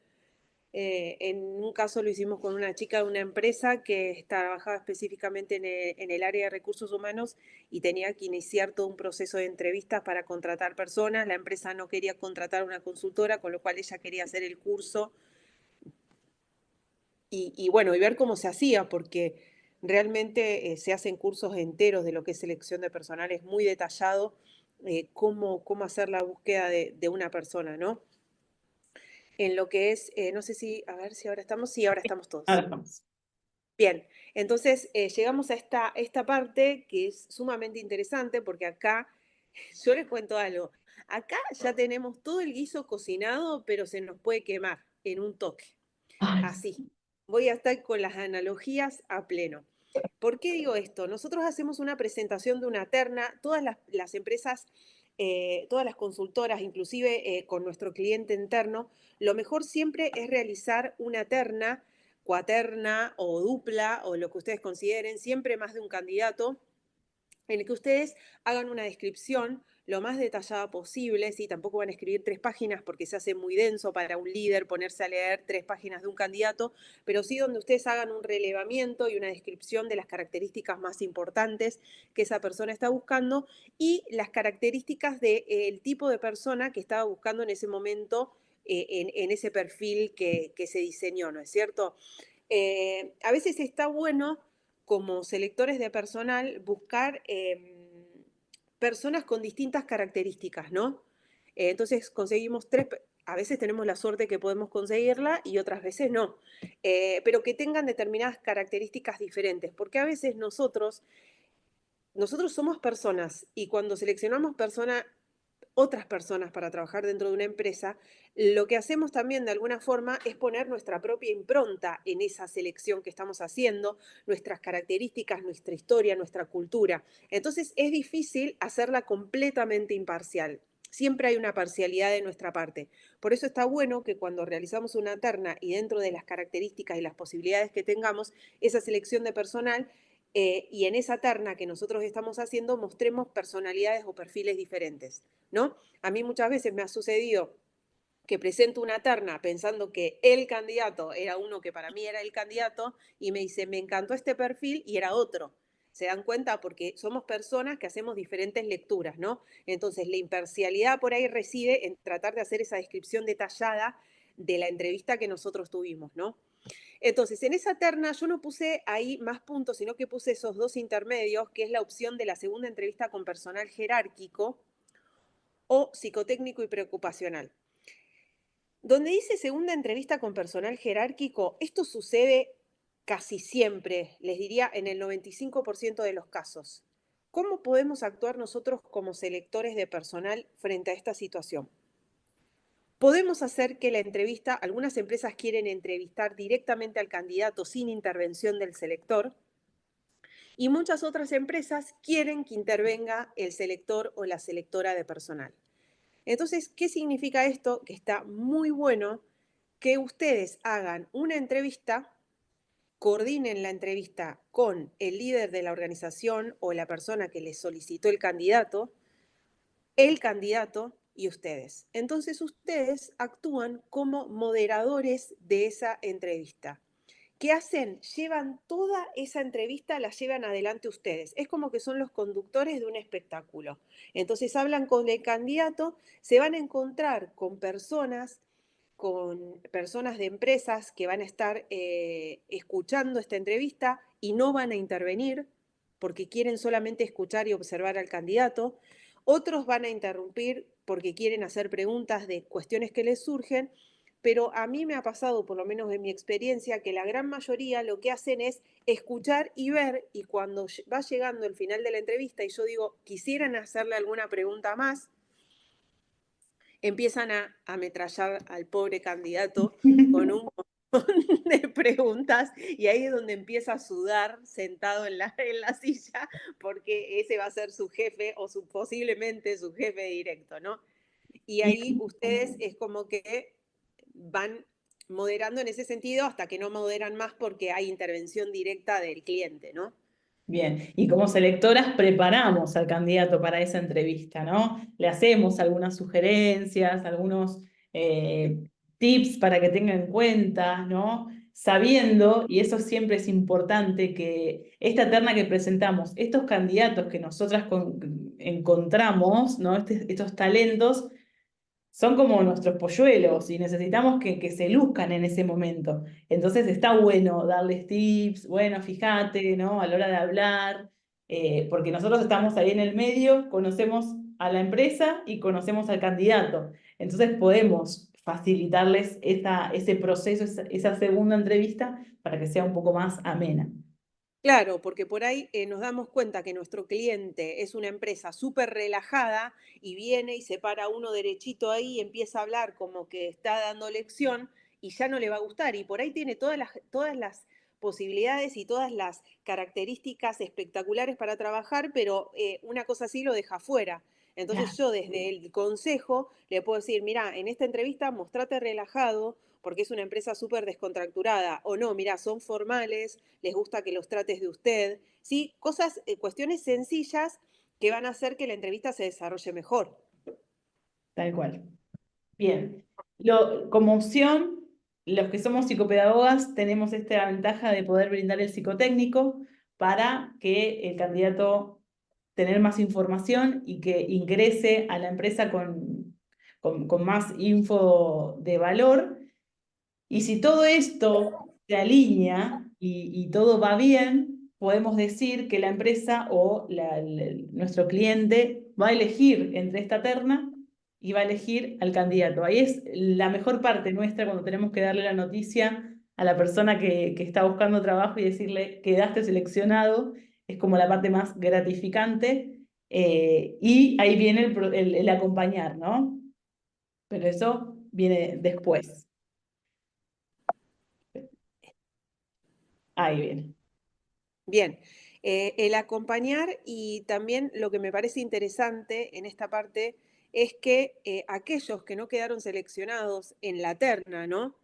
[SPEAKER 2] En un caso lo hicimos con una chica de una empresa que trabajaba específicamente en el área de recursos humanos y tenía que iniciar todo un proceso de entrevistas para contratar personas. La empresa no quería contratar una consultora, con lo cual ella quería hacer el curso y bueno, y ver cómo se hacía, porque realmente se hacen cursos enteros de lo que es selección de personal, es muy detallado cómo hacer la búsqueda de una persona, ¿no? En lo que es, no sé si, a ver si ahora estamos, sí, ahora estamos
[SPEAKER 1] Ahora
[SPEAKER 2] todos.
[SPEAKER 1] vamos.
[SPEAKER 2] Bien, entonces llegamos a esta parte que es sumamente interesante porque acá, yo les cuento algo, acá ya tenemos todo el guiso cocinado, pero se nos puede quemar en un toque.
[SPEAKER 1] Ay,
[SPEAKER 2] Así, voy a estar con las analogías a pleno. ¿Por qué digo esto? Nosotros hacemos una presentación de una terna, todas las empresas, todas las consultoras, inclusive con nuestro cliente interno, lo mejor siempre es realizar una terna, cuaterna o dupla o lo que ustedes consideren, siempre más de un candidato en el que ustedes hagan una descripción lo más detallada posible, ¿sí? Tampoco van a escribir 3 páginas porque se hace muy denso para un líder ponerse a leer 3 páginas de un candidato, pero sí donde ustedes hagan un relevamiento y una descripción de las características más importantes que esa persona está buscando y las características del tipo de persona que estaba buscando en ese momento en ese perfil que se diseñó, ¿no es cierto? A veces está bueno como selectores de personal buscar personas con distintas características, ¿no? Entonces conseguimos a veces tenemos la suerte que podemos conseguirla y otras veces no, pero que tengan determinadas características diferentes, porque a veces nosotros somos personas y cuando seleccionamos otras personas para trabajar dentro de una empresa, lo que hacemos también de alguna forma es poner nuestra propia impronta en esa selección que estamos haciendo, nuestras características, nuestra historia, nuestra cultura. Entonces es difícil hacerla completamente imparcial. Siempre hay una parcialidad de nuestra parte. Por eso está bueno que cuando realizamos una terna y dentro de las características y las posibilidades que tengamos, esa selección de personal y en esa terna que nosotros estamos haciendo mostremos personalidades o perfiles diferentes, ¿no? A mí muchas veces me ha sucedido que presento una terna pensando que el candidato era uno que para mí era el candidato y me dice, me encantó este perfil y era otro. ¿Se dan cuenta? Porque somos personas que hacemos diferentes lecturas, ¿no? Entonces, la imparcialidad por ahí reside en tratar de hacer esa descripción detallada de la entrevista que nosotros tuvimos, ¿no? Entonces, en esa terna yo no puse ahí más puntos, sino que puse esos dos intermedios, que es la opción de la segunda entrevista con personal jerárquico o psicotécnico y preocupacional. Donde dice segunda entrevista con personal jerárquico, esto sucede casi siempre, les diría en el 95% de los casos. ¿Cómo podemos actuar nosotros como selectores de personal frente a esta situación? Podemos hacer que la entrevista, algunas empresas quieren entrevistar directamente al candidato sin intervención del selector y muchas otras empresas quieren que intervenga el selector o la selectora de personal. Entonces, ¿qué significa esto? Que está muy bueno que ustedes hagan una entrevista, coordinen la entrevista con el líder de la organización o la persona que les solicitó el candidato y ustedes. Entonces ustedes actúan como moderadores de esa entrevista. ¿Qué hacen? Llevan toda esa entrevista, la llevan adelante ustedes. Es como que son los conductores de un espectáculo. Entonces hablan con el candidato, se van a encontrar con personas de empresas que van a estar escuchando esta entrevista y no van a intervenir porque quieren solamente escuchar y observar al candidato. Otros van a interrumpir porque quieren hacer preguntas de cuestiones que les surgen, pero a mí me ha pasado, por lo menos en mi experiencia, que la gran mayoría lo que hacen es escuchar y ver, y cuando va llegando el final de la entrevista y yo digo, quisieran hacerle alguna pregunta más, empiezan a ametrallar al pobre candidato con un montón de preguntas y ahí es donde empieza a sudar sentado en la silla porque ese va a ser su jefe o posiblemente su jefe directo, ¿no? Y ahí
[SPEAKER 1] Bien,
[SPEAKER 2] ustedes es como que van moderando en ese sentido hasta que no moderan más porque hay intervención directa del cliente, ¿no?
[SPEAKER 1] bien. Y como selectoras preparamos al candidato para esa entrevista, ¿no? Le hacemos algunas sugerencias, algunos tips para que tenga en cuenta, ¿no? Sabiendo, y eso siempre es importante, que esta terna que presentamos, estos candidatos que nosotras encontramos, ¿no? Estos talentos, son como nuestros polluelos y necesitamos que se luzcan en ese momento. Entonces está bueno darles tips, bueno, fíjate, ¿no? A la hora de hablar, porque nosotros estamos ahí en el medio, conocemos a la empresa y conocemos al candidato. Entonces podemos facilitarles ese proceso, esa segunda entrevista para que sea un poco más amena.
[SPEAKER 2] Claro, porque por ahí nos damos cuenta que nuestro cliente es una empresa súper relajada y viene y se para uno derechito ahí y empieza a hablar como que está dando lección y ya no le va a gustar. Y por ahí tiene todas las posibilidades y todas las características espectaculares para trabajar, pero una cosa así lo deja fuera. Entonces yo desde el consejo le puedo decir, mira, en esta entrevista mostrate relajado porque es una empresa súper descontracturada, o no, mira, son formales, les gusta que los trates de usted, ¿sí? Cosas, cuestiones sencillas que van a hacer que la entrevista se desarrolle mejor.
[SPEAKER 1] Tal cual. Bien, como opción, los que somos psicopedagogas tenemos esta ventaja de poder brindar el psicotécnico para que el candidato tener más información y que ingrese a la empresa con más info de valor. Y si todo esto se alinea y todo va bien, podemos decir que la empresa o nuestro cliente va a elegir entre esta terna y va a elegir al candidato. Ahí es la mejor parte nuestra cuando tenemos que darle la noticia a la persona que está buscando trabajo y decirle, quedaste seleccionado, es como la parte más gratificante. Y ahí viene el acompañar, ¿no? Pero eso viene después. Ahí viene.
[SPEAKER 2] Bien, el acompañar y también lo que me parece interesante en esta parte es que aquellos que no quedaron seleccionados en la terna, ¿no?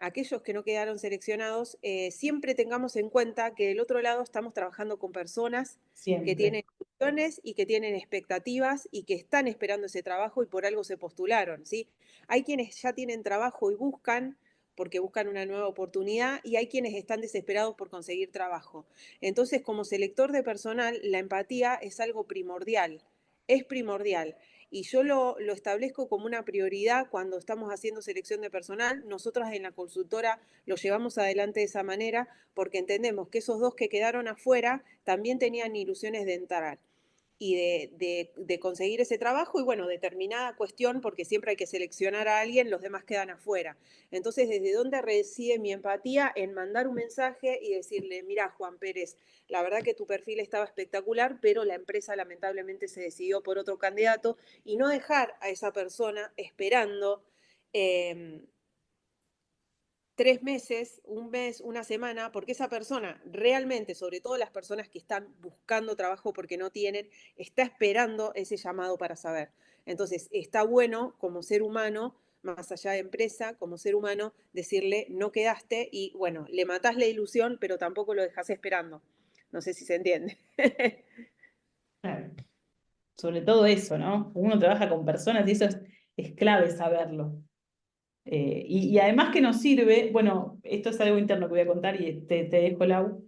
[SPEAKER 2] Aquellos que no quedaron seleccionados, siempre tengamos en cuenta que del otro lado estamos trabajando con personas que
[SPEAKER 1] Siempre.
[SPEAKER 2] tienen ilusiones y que tienen expectativas y que están esperando ese trabajo y por algo se postularon, ¿sí? Hay quienes ya tienen trabajo y buscan porque buscan una nueva oportunidad y hay quienes están desesperados por conseguir trabajo. Entonces, como selector de personal, la empatía es algo primordial, es primordial. Y yo lo establezco como una prioridad cuando estamos haciendo selección de personal. Nosotras en la consultora lo llevamos adelante de esa manera porque entendemos que esos dos que quedaron afuera también tenían ilusiones de entrar y de conseguir ese trabajo y bueno, determinada cuestión, porque siempre hay que seleccionar a alguien, los demás quedan afuera. Entonces, ¿desde dónde reside mi empatía? En mandar un mensaje y decirle, mira, Juan Pérez, la verdad que tu perfil estaba espectacular, pero la empresa lamentablemente se decidió por otro candidato y no dejar a esa persona esperando eh, 3 meses, un mes, una semana, porque esa persona realmente, sobre todo las personas que están buscando trabajo porque no tienen, está esperando ese llamado para saber. Entonces, está bueno como ser humano, más allá de empresa, como ser humano, decirle no quedaste y bueno, le matás la ilusión, pero tampoco lo dejas esperando. No sé si se entiende.
[SPEAKER 1] Claro. Sobre todo eso, ¿no? Uno trabaja con personas y eso es clave saberlo. Y además que nos sirve, bueno, esto es algo interno que voy a contar y te dejo, Lau.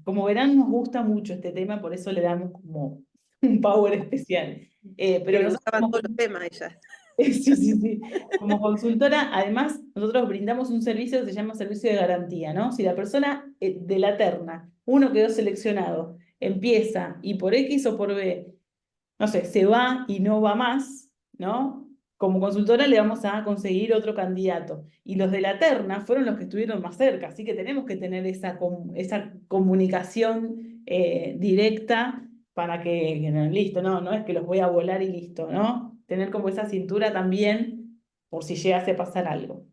[SPEAKER 1] Como verán, nos gusta mucho este tema, por eso le damos como un power especial.
[SPEAKER 2] Que
[SPEAKER 1] Pero
[SPEAKER 2] le
[SPEAKER 1] nosotros
[SPEAKER 2] gustaban todos los temas a ella.
[SPEAKER 1] sí, sí, sí. Como consultora, además, nosotros brindamos un servicio que se llama servicio de garantía, ¿no? Si la persona de la terna, uno quedó seleccionado, empieza y por X o por B, no sé, se va y no va más, ¿no? Como consultora le vamos a conseguir otro candidato. Y los de la terna fueron los que estuvieron más cerca, así que tenemos que tener esa comunicación directa para que listo, no, no es que los voy a volar y listo, ¿no? Tener como esa cintura también por si llegase a pasar algo.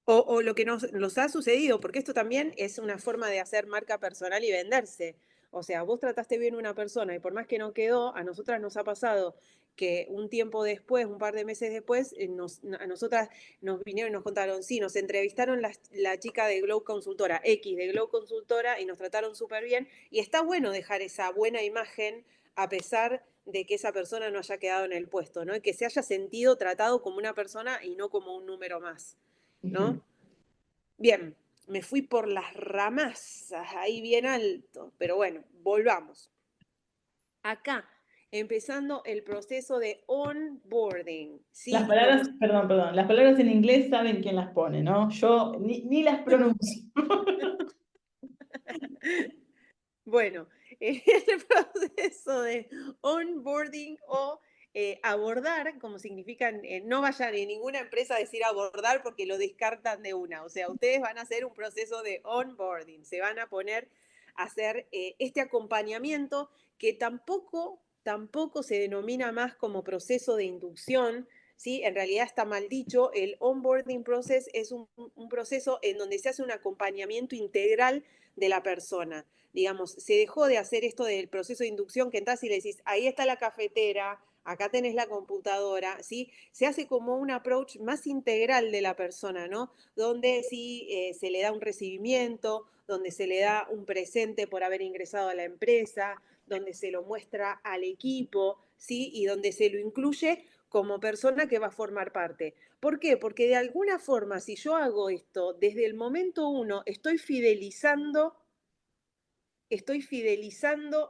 [SPEAKER 2] O lo que nos ha sucedido, porque esto también es una forma de hacer marca personal y venderse. O sea, vos trataste bien a una persona y por más que no quedó, a nosotras nos ha pasado que un tiempo después, un par de meses después, a nosotras nos vinieron y nos contaron, sí, nos entrevistaron la chica de Glow Consultora, X de Glow Consultora, y nos trataron súper bien. Y está bueno dejar esa buena imagen a pesar de que esa persona no haya quedado en el puesto, ¿no? Y que se haya sentido tratado como una persona y no como un número más.
[SPEAKER 1] Ujú.
[SPEAKER 2] ¿No? Bien, me fui por las ramas, ahí bien alto, pero bueno, volvamos. Acá, empezando el proceso de onboarding,
[SPEAKER 1] Las
[SPEAKER 2] ¿sí? Como,
[SPEAKER 1] palabras, perdón, perdón, las palabras en inglés saben quién las pone, ¿no? Yo ni las pronuncio.
[SPEAKER 2] bueno, el proceso de onboarding o abordar, como significan, no vayan en ninguna empresa a decir abordar porque lo descartan de una. O sea, ustedes van a hacer un proceso de onboarding, se van a poner a hacer este acompañamiento que tampoco se denomina más como proceso de inducción. ¿Sí? En realidad está mal dicho, el onboarding process es un proceso en donde se hace un acompañamiento integral de la persona. Digamos, se dejó de hacer esto del proceso de inducción que entras y le decís, ahí está la cafetera, acá tenés la computadora, ¿sí? Se hace como un approach más integral de la persona, ¿no? Donde sí se le da un recibimiento, donde se le da un presente por haber ingresado a la empresa, donde se lo muestra al equipo, ¿sí? Y donde se lo incluye como persona que va a formar parte. ¿Por qué? Porque de alguna forma, si yo hago esto, desde el momento uno estoy fidelizando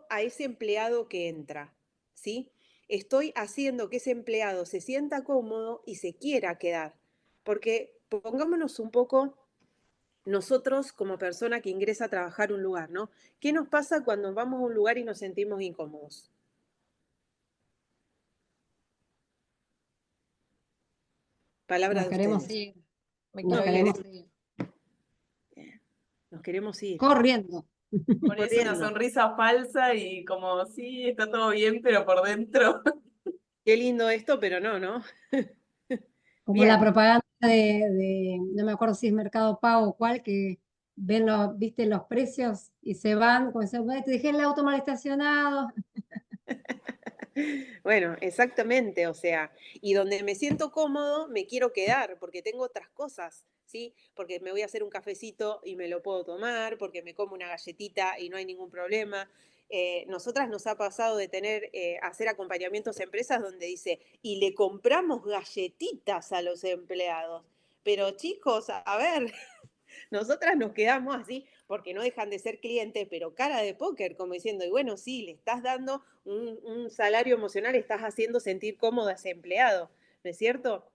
[SPEAKER 2] a ese empleado que entra, ¿sí? Estoy haciendo que ese empleado se sienta cómodo y se quiera quedar. Porque pongámonos un poco nosotros como persona que ingresa a trabajar a un lugar, ¿no? ¿Qué nos pasa cuando vamos a un lugar y nos sentimos incómodos? Palabra
[SPEAKER 3] Nos
[SPEAKER 2] de
[SPEAKER 3] queremos
[SPEAKER 2] ustedes.
[SPEAKER 3] ir,
[SPEAKER 4] Me
[SPEAKER 3] nos
[SPEAKER 2] Nos
[SPEAKER 4] quiero
[SPEAKER 3] queremos
[SPEAKER 4] ir.
[SPEAKER 2] queremos,
[SPEAKER 3] ir.
[SPEAKER 2] nos queremos ir,
[SPEAKER 3] Corriendo.
[SPEAKER 4] Ponerse una
[SPEAKER 2] corriendo.
[SPEAKER 4] sonrisa falsa y como, sí, está todo bien, pero por dentro.
[SPEAKER 2] Qué lindo esto, pero no, ¿no?
[SPEAKER 3] Como la
[SPEAKER 2] Bien,
[SPEAKER 3] propaganda no me acuerdo si es Mercado Pago o cuál, que ven los, viste los precios y se van, como dicen, "Bueno, te dejé el auto mal estacionado".
[SPEAKER 2] bueno, exactamente, o sea, y donde me siento cómodo, me quiero quedar, porque tengo otras cosas, ¿sí? Porque me voy a hacer un cafecito y me lo puedo tomar, porque me como una galletita y no hay ningún problema. nosotras nos ha pasado de hacer acompañamientos a empresas donde dice, y le compramos galletitas a los empleados. Pero chicos, a ver, nosotras nos quedamos así porque no dejan de ser clientes, pero cara de póker, como diciendo, y bueno, sí, le estás dando un salario emocional, estás haciendo sentir cómodo a ese empleado, ¿no es cierto?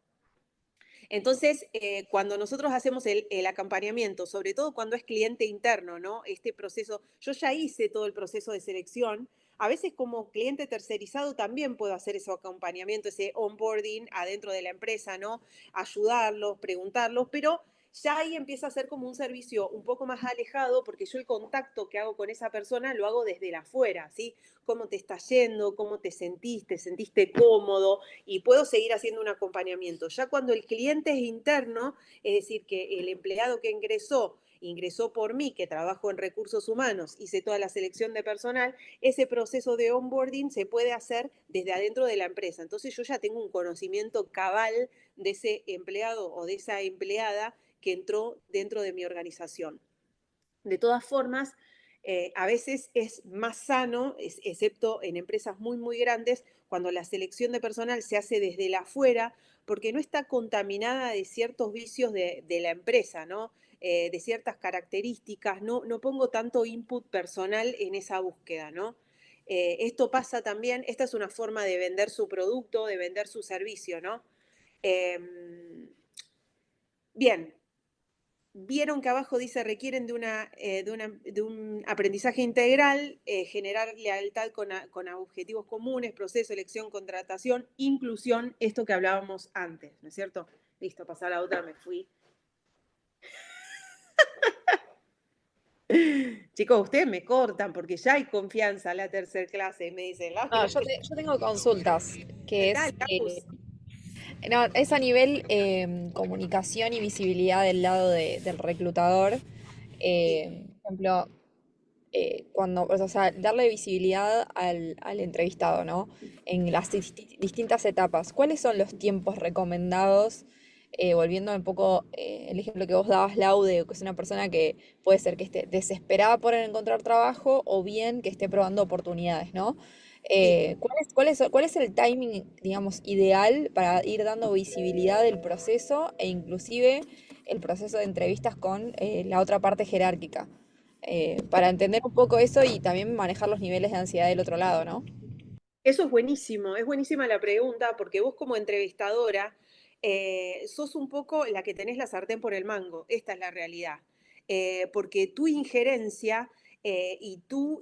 [SPEAKER 2] Entonces, cuando nosotros hacemos el acompañamiento, sobre todo cuando es cliente interno, ¿no? Este proceso, yo ya hice todo el proceso de selección. A veces como cliente tercerizado también puedo hacer ese acompañamiento, ese onboarding adentro de la empresa, ¿no? Ayudarlos, preguntarlos, pero ya ahí empieza a ser como un servicio un poco más alejado porque yo el contacto que hago con esa persona lo hago desde la afuera, ¿sí? ¿Cómo te está yendo? ¿Cómo te sentiste? ¿Sentiste cómodo? Y puedo seguir haciendo un acompañamiento. Ya cuando el cliente es interno, es decir, que el empleado que ingresó por mí, que trabajo en recursos humanos, hice toda la selección de personal, ese proceso de onboarding se puede hacer desde adentro de la empresa. Entonces yo ya tengo un conocimiento cabal de ese empleado o de esa empleada que entró dentro de mi organización. De todas formas, a veces es más sano, excepto en empresas muy, muy grandes, cuando la selección de personal se hace desde la afuera, porque no está contaminada de ciertos vicios de la empresa, ¿no? De ciertas características, no pongo tanto input personal en esa búsqueda, ¿no? Esto pasa también, esta es una forma de vender su producto, de vender su servicio, ¿no? Bien, vieron que abajo dice requieren de un aprendizaje integral, generar lealtad con objetivos comunes, proceso, elección, contratación, inclusión, esto que hablábamos antes, ¿no es cierto? Listo, pasar a la otra, me fui. Chicos, ustedes me cortan porque ya hay confianza en la tercera clase, me dicen.
[SPEAKER 5] No, yo tengo consultas, que es,
[SPEAKER 2] Dale, Agus.
[SPEAKER 5] no, es a nivel comunicación y visibilidad del lado del reclutador. Por ejemplo, cuando, o sea, darle visibilidad al entrevistado, ¿no? En las distintas etapas. ¿Cuáles son los tiempos recomendados? Volviendo un poco el ejemplo que vos dabas, Lau, de que es una persona que puede ser que esté desesperada por encontrar trabajo o bien que esté probando oportunidades, ¿no? ¿Cuál es el timing, digamos, ideal para ir dando visibilidad del proceso e inclusive el proceso de entrevistas con la otra parte jerárquica? Para entender un poco eso y también manejar los niveles de ansiedad del otro lado, ¿no?
[SPEAKER 2] Eso es buenísima la pregunta, porque vos como entrevistadora sos un poco la que tenés la sartén por el mango, esta es la realidad. Porque tu injerencia y tu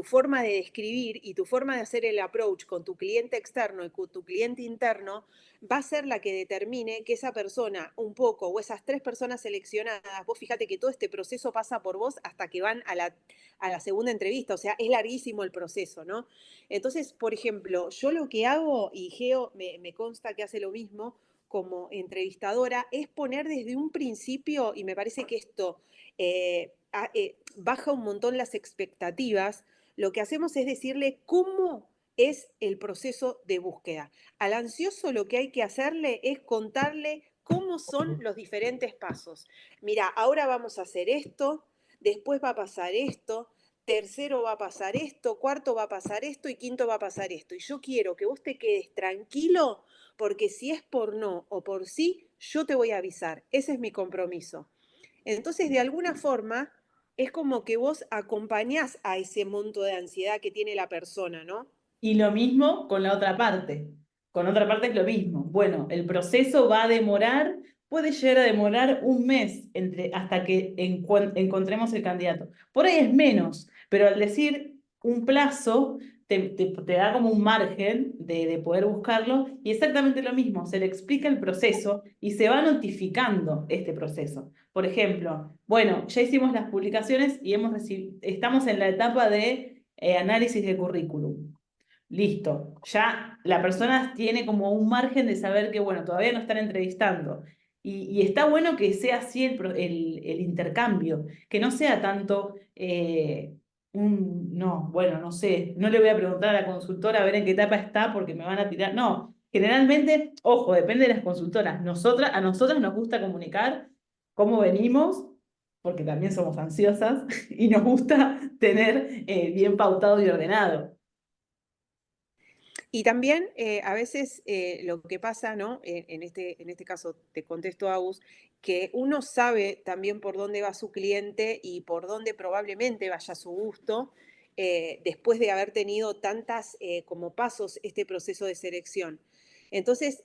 [SPEAKER 2] forma de describir y tu forma de hacer el approach con tu cliente externo y con tu cliente interno va a ser la que determine que esa persona un poco o esas tres personas seleccionadas, vos fíjate que todo este proceso pasa por vos hasta que van a la segunda entrevista, o sea, es larguísimo el proceso, ¿no? Entonces, por ejemplo, yo lo que hago, y Geo me consta que hace lo mismo como entrevistadora, es poner desde un principio, y me parece que esto baja un montón las expectativas, lo que hacemos es decirle cómo es el proceso de búsqueda. Al ansioso lo que hay que hacerle es contarle cómo son los diferentes pasos. Mira, ahora vamos a hacer esto, después va a pasar esto, tercero va a pasar esto, cuarto va a pasar esto y quinto va a pasar esto. Y yo quiero que vos te quedes tranquilo porque si es por no o por sí, yo te voy a avisar. Ese es mi compromiso. Entonces, de alguna forma, es como que vos acompañás a ese monto de ansiedad que tiene la persona, ¿no?
[SPEAKER 1] Y lo mismo con la otra parte. Con otra parte es lo mismo. Bueno, el proceso va a demorar, puede llegar a demorar un mes hasta que encontremos el candidato. Por ahí es menos, pero al decir un plazo, te da como un margen de poder buscarlo y exactamente lo mismo, se le explica el proceso y se va notificando este proceso. Por ejemplo, bueno, ya hicimos las publicaciones y estamos en la etapa de análisis de currículum. Listo, ya la persona tiene como un margen de saber que, bueno, todavía no están entrevistando. Y está bueno que sea así el intercambio, que no sea tanto no, bueno, no sé, no le voy a preguntar a la consultora a ver en qué etapa está porque me van a tirar. No, generalmente, ojo, depende de las consultoras. A nosotras nos gusta comunicar cómo venimos porque también somos ansiosas y nos gusta tener bien pautado y ordenado.
[SPEAKER 2] Y también a veces lo que pasa, ¿no? En este caso te contesto, Agus, que uno sabe también por dónde va su cliente y por dónde probablemente vaya su gusto, después de haber tenido tantas como pasos este proceso de selección. Entonces,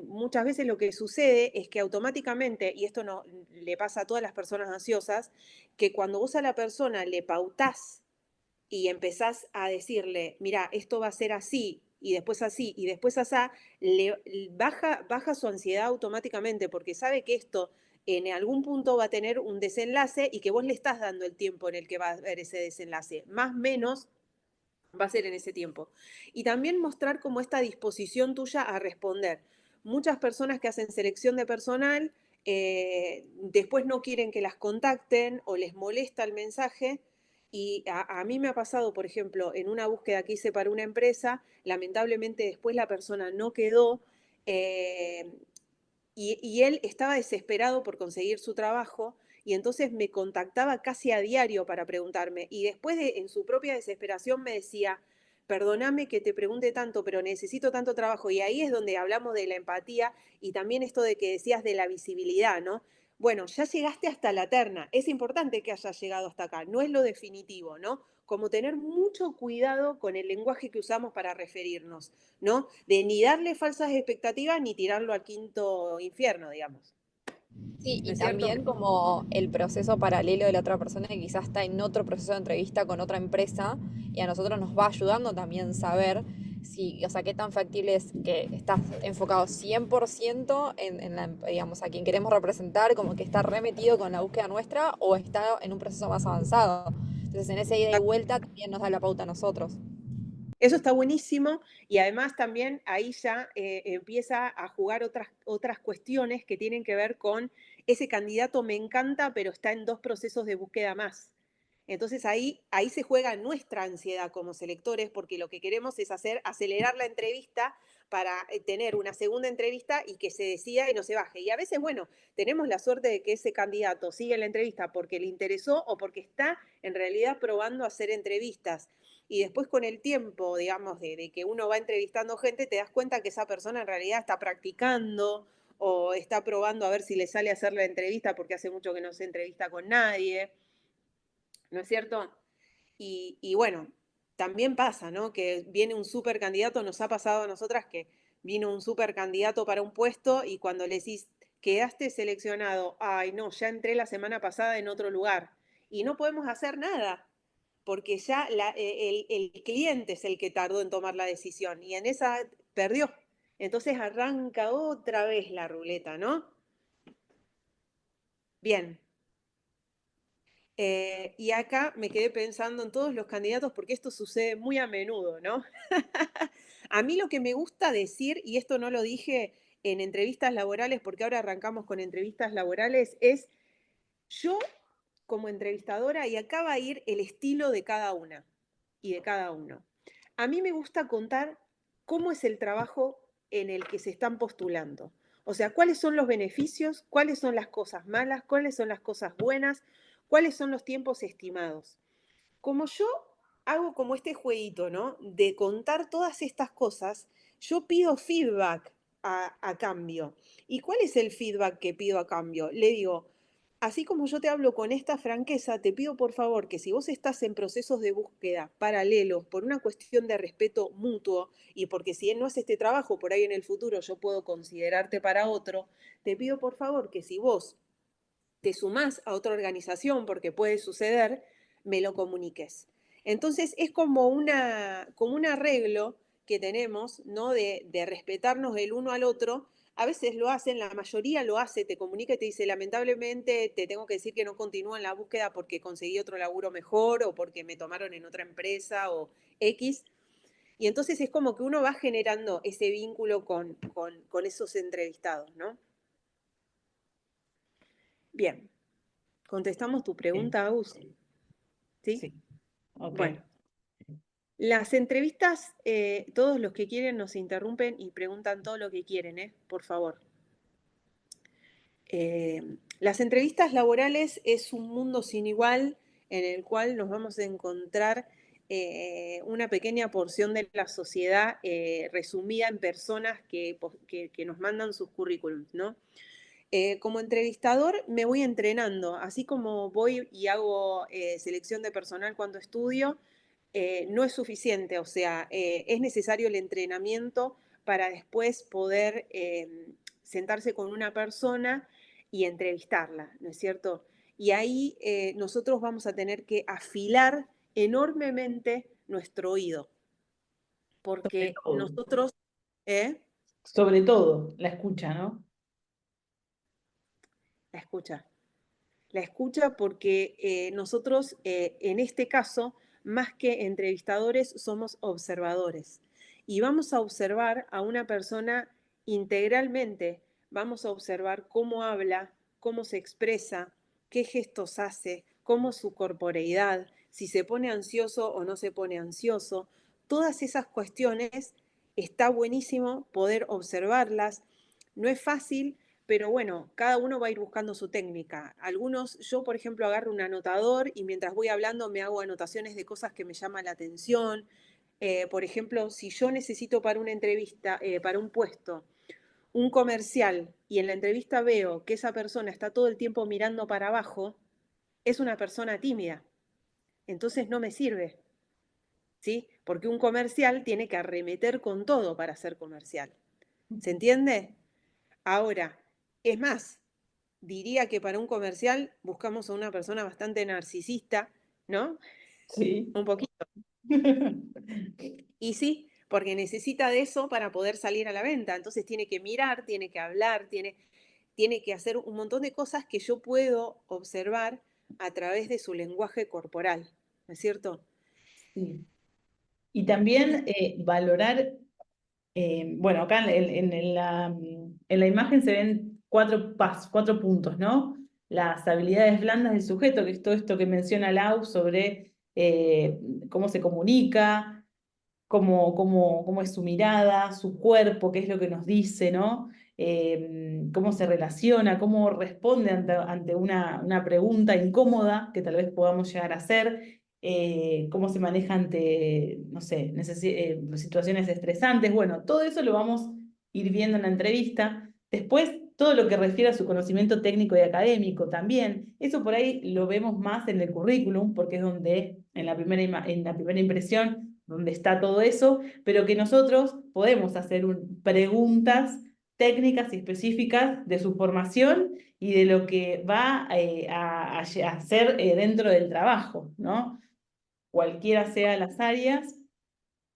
[SPEAKER 2] muchas veces lo que sucede es que automáticamente, y esto no le pasa a todas las personas ansiosas, que cuando vos a la persona le pautás y empezás a decirle, mira, esto va a ser así, y después asá, baja su ansiedad automáticamente porque sabe que esto en algún punto va a tener un desenlace y que vos le estás dando el tiempo en el que va a haber ese desenlace. Más o menos va a ser en ese tiempo. Y también mostrar como esta disposición tuya a responder. Muchas personas que hacen selección de personal después no quieren que las contacten o les molesta el mensaje. Y a mí me ha pasado, por ejemplo, en una búsqueda que hice para una empresa, lamentablemente después la persona no quedó eh, y él estaba desesperado por conseguir su trabajo y entonces me contactaba casi a diario para preguntarme. Y después en su propia desesperación me decía, perdóname que te pregunte tanto, pero necesito tanto trabajo. Y ahí es donde hablamos de la empatía y también esto de que decías de la visibilidad, ¿no? Bueno, ya llegaste hasta la terna. Es importante que hayas llegado hasta acá. No es lo definitivo, ¿no? Como tener mucho cuidado con el lenguaje que usamos para referirnos, ¿no? De ni darle falsas expectativas ni tirarlo al quinto infierno, digamos.
[SPEAKER 5] Sí,
[SPEAKER 2] ¿No
[SPEAKER 5] y
[SPEAKER 2] es cierto?
[SPEAKER 5] también como el proceso paralelo de la otra persona que quizás está en otro proceso de entrevista con otra empresa y a nosotros nos va ayudando también saber si, o sea, qué tan factible es que estás enfocado 100% digamos, a quien queremos representar, como que está remetido con la búsqueda nuestra o está en un proceso más avanzado. Entonces, en esa ida y vuelta también nos da la pauta a nosotros.
[SPEAKER 2] Eso está buenísimo y además también ahí ya empieza a jugar otras cuestiones que tienen que ver con ese candidato me encanta, pero está en dos procesos de búsqueda más. Entonces ahí se juega nuestra ansiedad como selectores porque lo que queremos es acelerar la entrevista para tener una segunda entrevista y que se decida y no se baje. Y a veces, bueno, tenemos la suerte de que ese candidato sigue la entrevista porque le interesó o porque está en realidad probando hacer entrevistas. Y después con el tiempo, digamos, de que uno va entrevistando gente, te das cuenta que esa persona en realidad está practicando o está probando a ver si le sale a hacer la entrevista porque hace mucho que no se entrevista con nadie, ¿no es cierto? Y bueno, también pasa, ¿no? Que viene un super candidato, nos ha pasado a nosotras que vino un super candidato para un puesto y cuando le decís, quedaste seleccionado, ay, no, ya entré la semana pasada en otro lugar y no podemos hacer nada porque ya el cliente es el que tardó en tomar la decisión y en esa perdió. Entonces arranca otra vez la ruleta, ¿no? Bien. Y acá me quedé pensando en todos los candidatos porque esto sucede muy a menudo, ¿no? A mí lo que me gusta decir, y esto no lo dije en entrevistas laborales porque ahora arrancamos con entrevistas laborales, es yo como entrevistadora, y acá va a ir el estilo de cada una y de cada uno. A mí me gusta contar cómo es el trabajo en el que se están postulando. O sea, cuáles son los beneficios, cuáles son las cosas malas, cuáles son las cosas buenas, cuáles son los tiempos estimados. Como yo hago como este jueguito, ¿no? De contar todas estas cosas, yo pido feedback a cambio. ¿Y cuál es el feedback que pido a cambio? Le digo, así como yo te hablo con esta franqueza, te pido por favor que si vos estás en procesos de búsqueda paralelos por una cuestión de respeto mutuo y porque si él no hace este trabajo, por ahí en el futuro yo puedo considerarte para otro, te pido por favor que si vos te sumás a otra organización, porque puede suceder, me lo comuniques. Entonces es como un arreglo que tenemos, ¿no? De respetarnos el uno al otro. A veces lo hacen, la mayoría lo hace, te comunica y te dice, lamentablemente te tengo que decir que no continúo en la búsqueda porque conseguí otro laburo mejor o porque me tomaron en otra empresa o X. Y entonces es como que uno va generando ese vínculo con esos entrevistados, ¿no? Bien, contestamos tu
[SPEAKER 1] Bien,
[SPEAKER 2] pregunta, Agus. ¿Sí?
[SPEAKER 1] sí, ok.
[SPEAKER 2] Bueno, las entrevistas, todos los que quieren nos interrumpen y preguntan todo lo que quieren, ¿eh? Por favor. Las entrevistas laborales es un mundo sin igual en el cual nos vamos a encontrar una pequeña porción de la sociedad resumida en personas que nos mandan sus currículums, ¿no? Como entrevistador me voy entrenando, así como voy y hago selección de personal cuando estudio, no es suficiente, o sea, es necesario el entrenamiento para después poder sentarse con una persona y entrevistarla, ¿no es cierto? Y ahí nosotros vamos a tener que afilar enormemente nuestro oído,
[SPEAKER 1] Sobre
[SPEAKER 2] porque
[SPEAKER 1] todo,
[SPEAKER 2] nosotros, ¿eh?
[SPEAKER 1] sobre todo, la escucha, ¿no?
[SPEAKER 2] La escucha. La escucha porque nosotros, en este caso, más que entrevistadores, somos observadores. Y vamos a observar a una persona integralmente. Vamos a observar cómo habla, cómo se expresa, qué gestos hace, cómo su corporeidad, si se pone ansioso o no se pone ansioso. Todas esas cuestiones está buenísimo poder observarlas. No es fácil, pero bueno, cada uno va a ir buscando su técnica. Algunos, yo por ejemplo agarro un anotador y mientras voy hablando me hago anotaciones de cosas que me llaman la atención. Por ejemplo, si yo necesito para una entrevista, para un puesto, un comercial y en la entrevista veo que esa persona está todo el tiempo mirando para abajo, es una persona tímida. Entonces no me sirve, ¿sí? Porque un comercial tiene que arremeter con todo para ser comercial. ¿Se entiende? Ahora, es más, diría que para un comercial buscamos a una persona bastante narcisista, ¿no?
[SPEAKER 1] Sí.
[SPEAKER 2] Un poquito. Y sí, porque necesita de eso para poder salir a la venta. Entonces tiene que mirar, tiene que hablar, tiene que hacer un montón de cosas que yo puedo observar a través de su lenguaje corporal, ¿no es cierto?
[SPEAKER 1] Sí. Y también valorar, bueno, acá en la imagen se ven cuatro puntos, ¿no? Las habilidades blandas del sujeto, que es todo esto que menciona Lau sobre cómo se comunica, cómo es su mirada, su cuerpo, qué es lo que nos dice, ¿no? Cómo se relaciona, cómo responde ante una pregunta incómoda que tal vez podamos llegar a hacer, cómo se maneja ante, no sé, situaciones estresantes. Bueno, todo eso lo vamos a ir viendo en la entrevista. Después, todo lo que refiere a su conocimiento técnico y académico también. Eso por ahí lo vemos más en el currículum, porque es donde en la primera impresión donde está todo eso, pero que nosotros podemos hacer preguntas técnicas y específicas de su formación y de lo que va a hacer dentro del trabajo, ¿no? Cualquiera sea las áreas,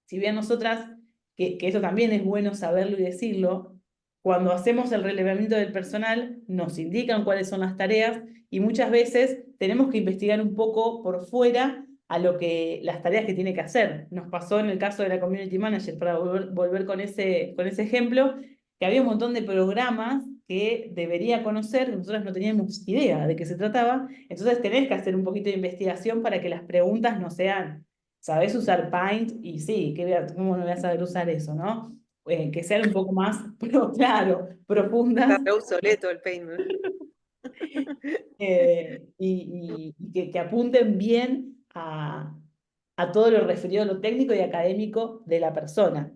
[SPEAKER 1] si bien nosotras, que eso también es bueno saberlo y decirlo, cuando hacemos el relevamiento del personal, nos indican cuáles son las tareas y muchas veces tenemos que investigar un poco por fuera a las tareas que tiene que hacer. Nos pasó en el caso de la Community Manager, para volver con ese ejemplo, que había un montón de programas que debería conocer, que nosotros no teníamos idea de qué se trataba, entonces tenés que hacer un poquito de investigación para que las preguntas no sean ¿sabés usar Paint? Y sí, ¿cómo no voy a saber usar eso, no? Que sean un poco más, pero claro,
[SPEAKER 2] Está
[SPEAKER 1] profundas
[SPEAKER 2] re obsoleto el Paintball.
[SPEAKER 1] y que apunten bien a todo lo referido a lo técnico y académico de la persona.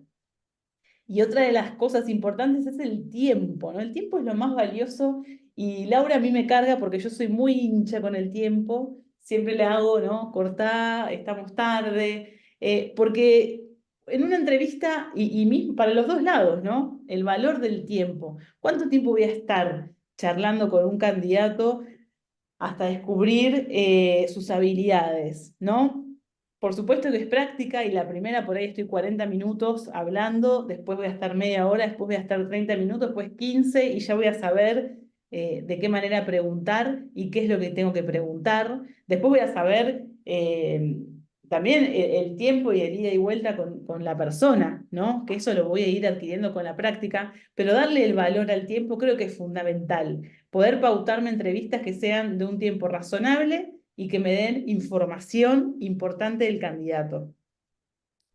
[SPEAKER 1] Y otra de las cosas importantes es el tiempo, ¿no? El tiempo es lo más valioso y Laura a mí me carga porque yo soy muy hincha con el tiempo, siempre le hago, ¿no? Cortá, estamos tarde, porque en una entrevista, y mismo para los dos lados, ¿no? El valor del tiempo. ¿Cuánto tiempo voy a estar charlando con un candidato hasta descubrir sus habilidades, ¿no? Por supuesto que es práctica y la primera por ahí estoy 40 minutos hablando, después voy a estar media hora, después voy a estar 30 minutos, después 15 y ya voy a saber de qué manera preguntar y qué es lo que tengo que preguntar. Después voy a saber también el tiempo y el ida y vuelta con la persona, ¿no? Que eso lo voy a ir adquiriendo con la práctica, pero darle el valor al tiempo creo que es fundamental. Poder pautarme entrevistas que sean de un tiempo razonable y que me den información importante del candidato.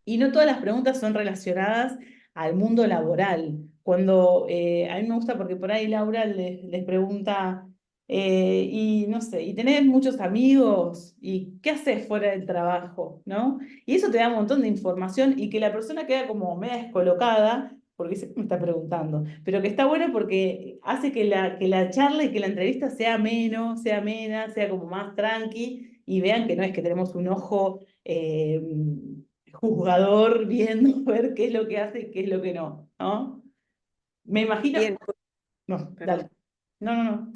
[SPEAKER 1] Y no todas las preguntas son relacionadas al mundo laboral. cuando a mí me gusta porque por ahí Laura les pregunta, y no sé, ¿y tenés muchos amigos? ¿Y qué haces fuera del trabajo? ¿No? Y eso te da un montón de información y que la persona queda como media descolocada porque se me está preguntando, pero que está bueno porque hace que la charla y que la entrevista sea menos, sea amena, sea como más tranqui y vean que no es que tenemos un ojo juzgador viendo ver qué es lo que hace y qué es lo que no, ¿no? Me imagino.
[SPEAKER 2] Bien,
[SPEAKER 1] No,
[SPEAKER 2] perdón.
[SPEAKER 1] dale. No, no, no.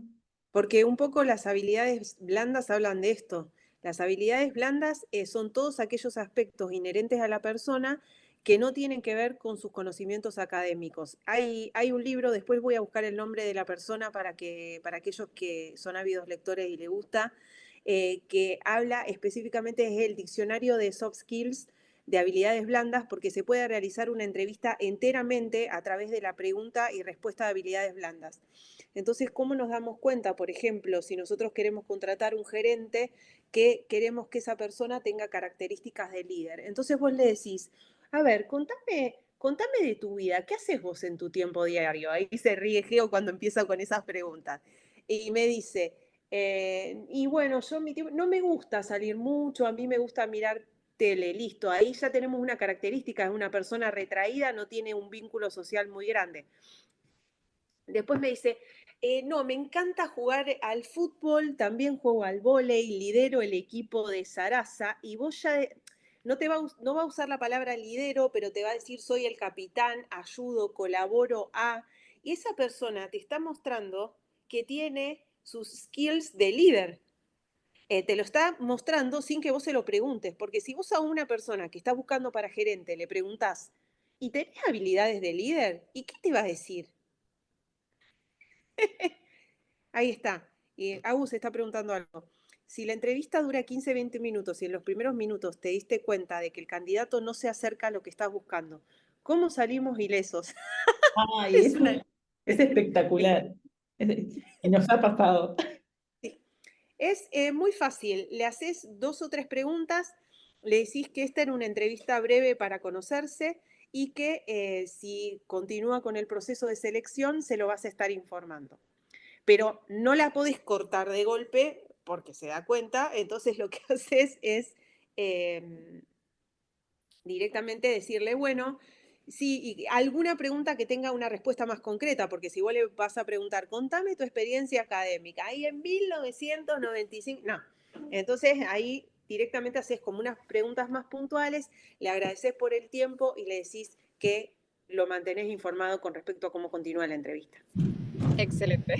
[SPEAKER 2] Porque un poco las habilidades blandas hablan de esto. Las habilidades blandas son todos aquellos aspectos inherentes a la persona que no tienen que ver con sus conocimientos académicos. Hay un libro, después voy a buscar el nombre de la persona para aquellos que son ávidos lectores y les gusta, que habla específicamente, es el diccionario de soft skills, de habilidades blandas, porque se puede realizar una entrevista enteramente a través de la pregunta y respuesta de habilidades blandas. Entonces, ¿cómo nos damos cuenta? Por ejemplo, si nosotros queremos contratar un gerente, que queremos que esa persona tenga características de líder. Entonces vos le decís, a ver, contame de tu vida, ¿qué haces vos en tu tiempo diario? Ahí se ríe Geo cuando empieza con esas preguntas. Y me dice, y bueno, yo mi tiempo, no me gusta salir mucho, a mí me gusta mirar tele, listo. Ahí ya tenemos una característica, es una persona retraída, no tiene un vínculo social muy grande. Después me dice, no, me encanta jugar al fútbol, también juego al vóley, lidero el equipo de Sarasa y vos ya no va a usar la palabra lidero, pero te va a decir soy el capitán, ayudo, colaboro a... Y esa persona te está mostrando que tiene sus skills de líder. Te lo está mostrando sin que vos se lo preguntes, porque si vos a una persona que está buscando para gerente le preguntás, ¿y tenés habilidades de líder? ¿Y qué te va a decir? Ahí está. Y Agus está preguntando algo. Si la entrevista dura 15-20 minutos y en los primeros minutos te diste cuenta de que el candidato no se acerca a lo que estás buscando, ¿cómo salimos ilesos?
[SPEAKER 1] Ay,
[SPEAKER 2] Es
[SPEAKER 1] eso
[SPEAKER 2] una...
[SPEAKER 1] es espectacular. Y nos ha pasado.
[SPEAKER 2] Sí. Es muy fácil. Le haces 2 o 3 preguntas, le decís que esta era una entrevista breve para conocerse y que si continúa con el proceso de selección se lo vas a estar informando. Pero no la podés cortar de golpe porque se da cuenta, entonces lo que haces es directamente decirle, bueno, sí, y alguna pregunta que tenga una respuesta más concreta, porque si vos le vas a preguntar, contame tu experiencia académica, ahí en 1995, no, entonces ahí directamente haces como unas preguntas más puntuales, le agradeces por el tiempo y le decís que lo mantenés informado con respecto a cómo continúa la entrevista.
[SPEAKER 5] Excelente.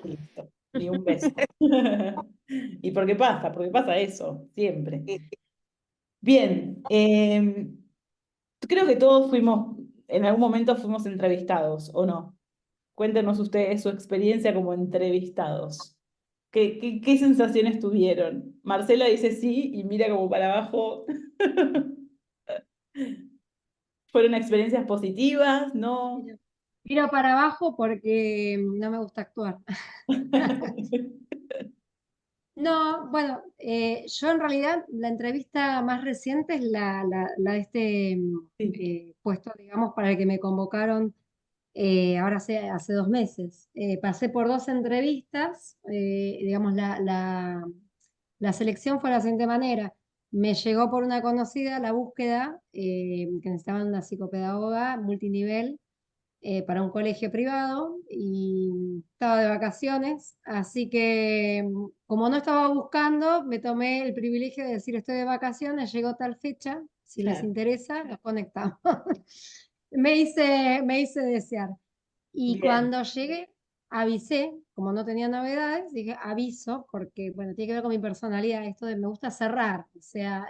[SPEAKER 1] Listo. Y un beso. ¿Y por qué pasa? Porque pasa eso, siempre. Bien, creo que todos fuimos, en algún momento fuimos entrevistados, ¿o no? Cuéntenos ustedes su experiencia como entrevistados. ¿Qué sensaciones tuvieron? Marcela dice sí y mira como para abajo. ¿Fueron experiencias positivas? ¿No?
[SPEAKER 3] Miro para abajo porque no me gusta actuar. No, bueno, yo en realidad la entrevista más reciente es la de este
[SPEAKER 1] Sí.
[SPEAKER 3] puesto, digamos, para el que me convocaron ahora hace 2 meses. Pasé por 2 entrevistas, digamos, la selección fue de la siguiente manera. Me llegó por una conocida la búsqueda que necesitaban una psicopedagoga multinivel para un colegio privado y estaba de vacaciones, así que como no estaba buscando, me tomé el privilegio de decir estoy de vacaciones, llegó tal fecha, si les
[SPEAKER 1] Claro.
[SPEAKER 3] interesa, nos conectamos. Me hice desear. Y
[SPEAKER 1] Bien.
[SPEAKER 3] cuando llegué, avisé, como no tenía novedades, dije aviso, porque bueno, tiene que ver con mi personalidad, esto de me gusta cerrar, o sea,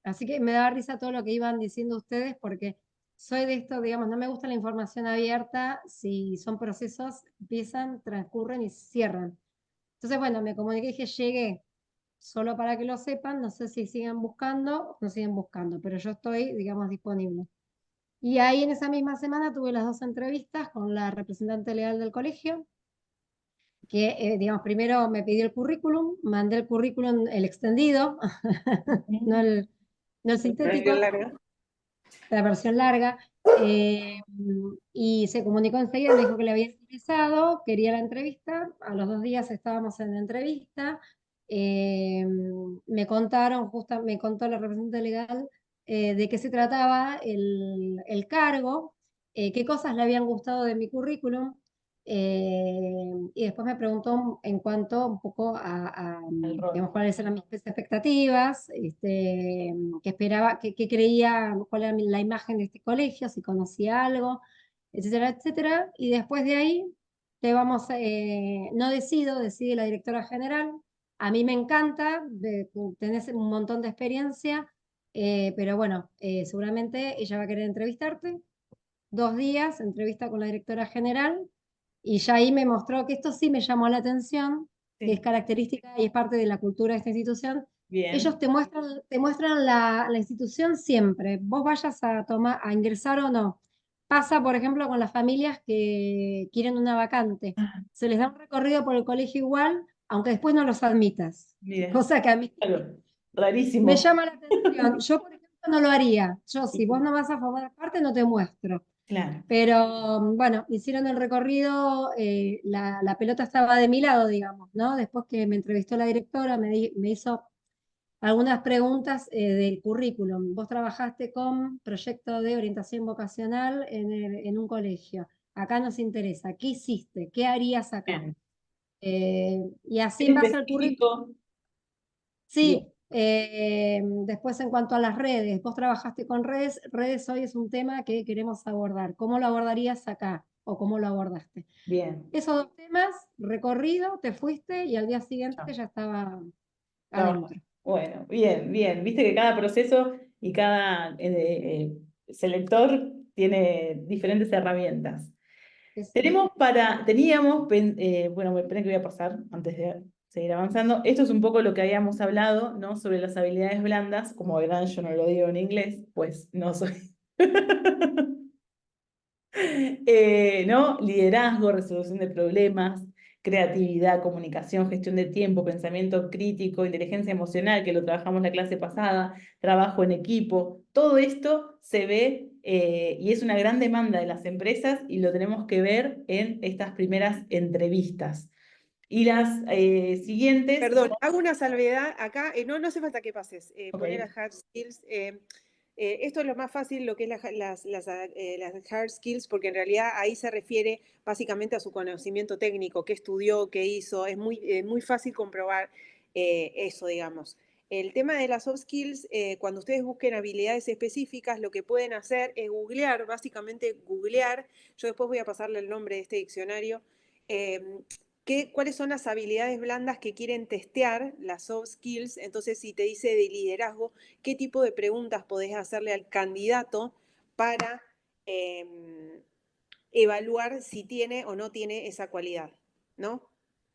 [SPEAKER 3] así que me daba risa todo lo que iban diciendo ustedes, porque soy de esto, digamos, no me gusta la información abierta, si son procesos, empiezan, transcurren y cierran. Entonces, bueno, me comuniqué y dije, llegué, solo para que lo sepan, no sé si siguen buscando o no siguen buscando, pero yo estoy, digamos, disponible. Y ahí en esa misma semana tuve las 2 entrevistas con la representante legal del colegio, que, digamos, primero me pidió el currículum, mandé el currículum, el extendido, no el
[SPEAKER 2] Versión
[SPEAKER 3] sintético,
[SPEAKER 2] larga.
[SPEAKER 3] la versión larga. Y se comunicó enseguida, me dijo que le había interesado, quería la entrevista. A los 2 días estábamos en la entrevista. Eh, Me contaron, me contó la representante legal de qué se trataba el cargo, qué cosas le habían gustado de mi currículum. Y después me preguntó en cuanto un poco
[SPEAKER 1] El rol.
[SPEAKER 3] digamos, cuáles eran mis expectativas, qué esperaba, qué creía, cuál era la imagen de este colegio, si conocía algo, etcétera, etcétera. Y después de ahí, no decido, decide la directora general. A mí me encanta, tenés un montón de experiencia, pero bueno, seguramente ella va a querer entrevistarte. 2 días, entrevista con la directora general, y ya ahí me mostró que esto sí me llamó la atención, que es
[SPEAKER 1] Sí,
[SPEAKER 3] característica y es parte de la cultura de esta institución. Ellos
[SPEAKER 1] bien.
[SPEAKER 3] te muestran la institución siempre, vos vayas a ingresar o no. Pasa, por ejemplo, con las familias que quieren una vacante.
[SPEAKER 1] Ah,
[SPEAKER 3] Se les da un recorrido por el colegio igual, aunque después no los admitas.
[SPEAKER 1] mira,
[SPEAKER 3] Cosa que a mí
[SPEAKER 1] claro,
[SPEAKER 3] me
[SPEAKER 1] rarísimo.
[SPEAKER 3] llama la atención. Yo, por ejemplo, no lo haría. Yo, si vos no vas a formar parte, no te muestro.
[SPEAKER 1] Claro,
[SPEAKER 3] Pero bueno, hicieron el recorrido, la pelota estaba de mi lado, digamos, ¿no? Después que me entrevistó la directora, me hizo algunas preguntas del currículum. Vos trabajaste con proyecto de orientación vocacional en un colegio. Acá nos interesa. ¿Qué hiciste? ¿Qué harías acá?
[SPEAKER 1] bien.
[SPEAKER 3] Y así
[SPEAKER 1] Es
[SPEAKER 3] en base al currículum.
[SPEAKER 1] específico. Bien,
[SPEAKER 3] Sí, después en cuanto a las redes, vos trabajaste con redes, redes hoy es un tema que queremos abordar. ¿Cómo lo abordarías acá o cómo lo abordaste?
[SPEAKER 1] bien.
[SPEAKER 3] Esos 2 temas, recorrido, te fuiste y al día siguiente
[SPEAKER 1] Chao.
[SPEAKER 3] ya estaba
[SPEAKER 1] Trabajo.
[SPEAKER 3] adentro.
[SPEAKER 1] Bueno, bien, bien. Viste que cada proceso y cada selector tiene diferentes herramientas.
[SPEAKER 3] Sí, sí.
[SPEAKER 1] Bueno, esperen que voy a pasar antes de seguir avanzando. Esto es un poco lo que habíamos hablado, ¿no? Sobre las habilidades blandas, como verán, yo no lo digo en inglés, pues no soy. ¿No? Liderazgo, resolución de problemas, creatividad, comunicación, gestión de tiempo, pensamiento crítico, inteligencia emocional, que lo trabajamos la clase pasada, trabajo en equipo. Todo esto se ve y es una gran demanda de las empresas y lo tenemos que ver en estas primeras entrevistas. Y las siguientes
[SPEAKER 2] Perdón,
[SPEAKER 1] son...
[SPEAKER 2] hago una salvedad acá, no hace falta que pases, poner a
[SPEAKER 1] Ok,
[SPEAKER 2] hard skills. Esto es lo más fácil, lo que es las hard skills, porque en realidad ahí se refiere básicamente a su conocimiento técnico, qué estudió, qué hizo, es muy fácil comprobar eso, digamos. El tema de las soft skills, cuando ustedes busquen habilidades específicas, lo que pueden hacer es googlear, básicamente googlear, yo después voy a pasarle el nombre de este diccionario, eh, cuáles son las habilidades blandas que quieren testear, las soft skills. Entonces, si te dice de liderazgo, qué tipo de preguntas podés hacerle al candidato para evaluar si tiene o no tiene esa cualidad, ¿no?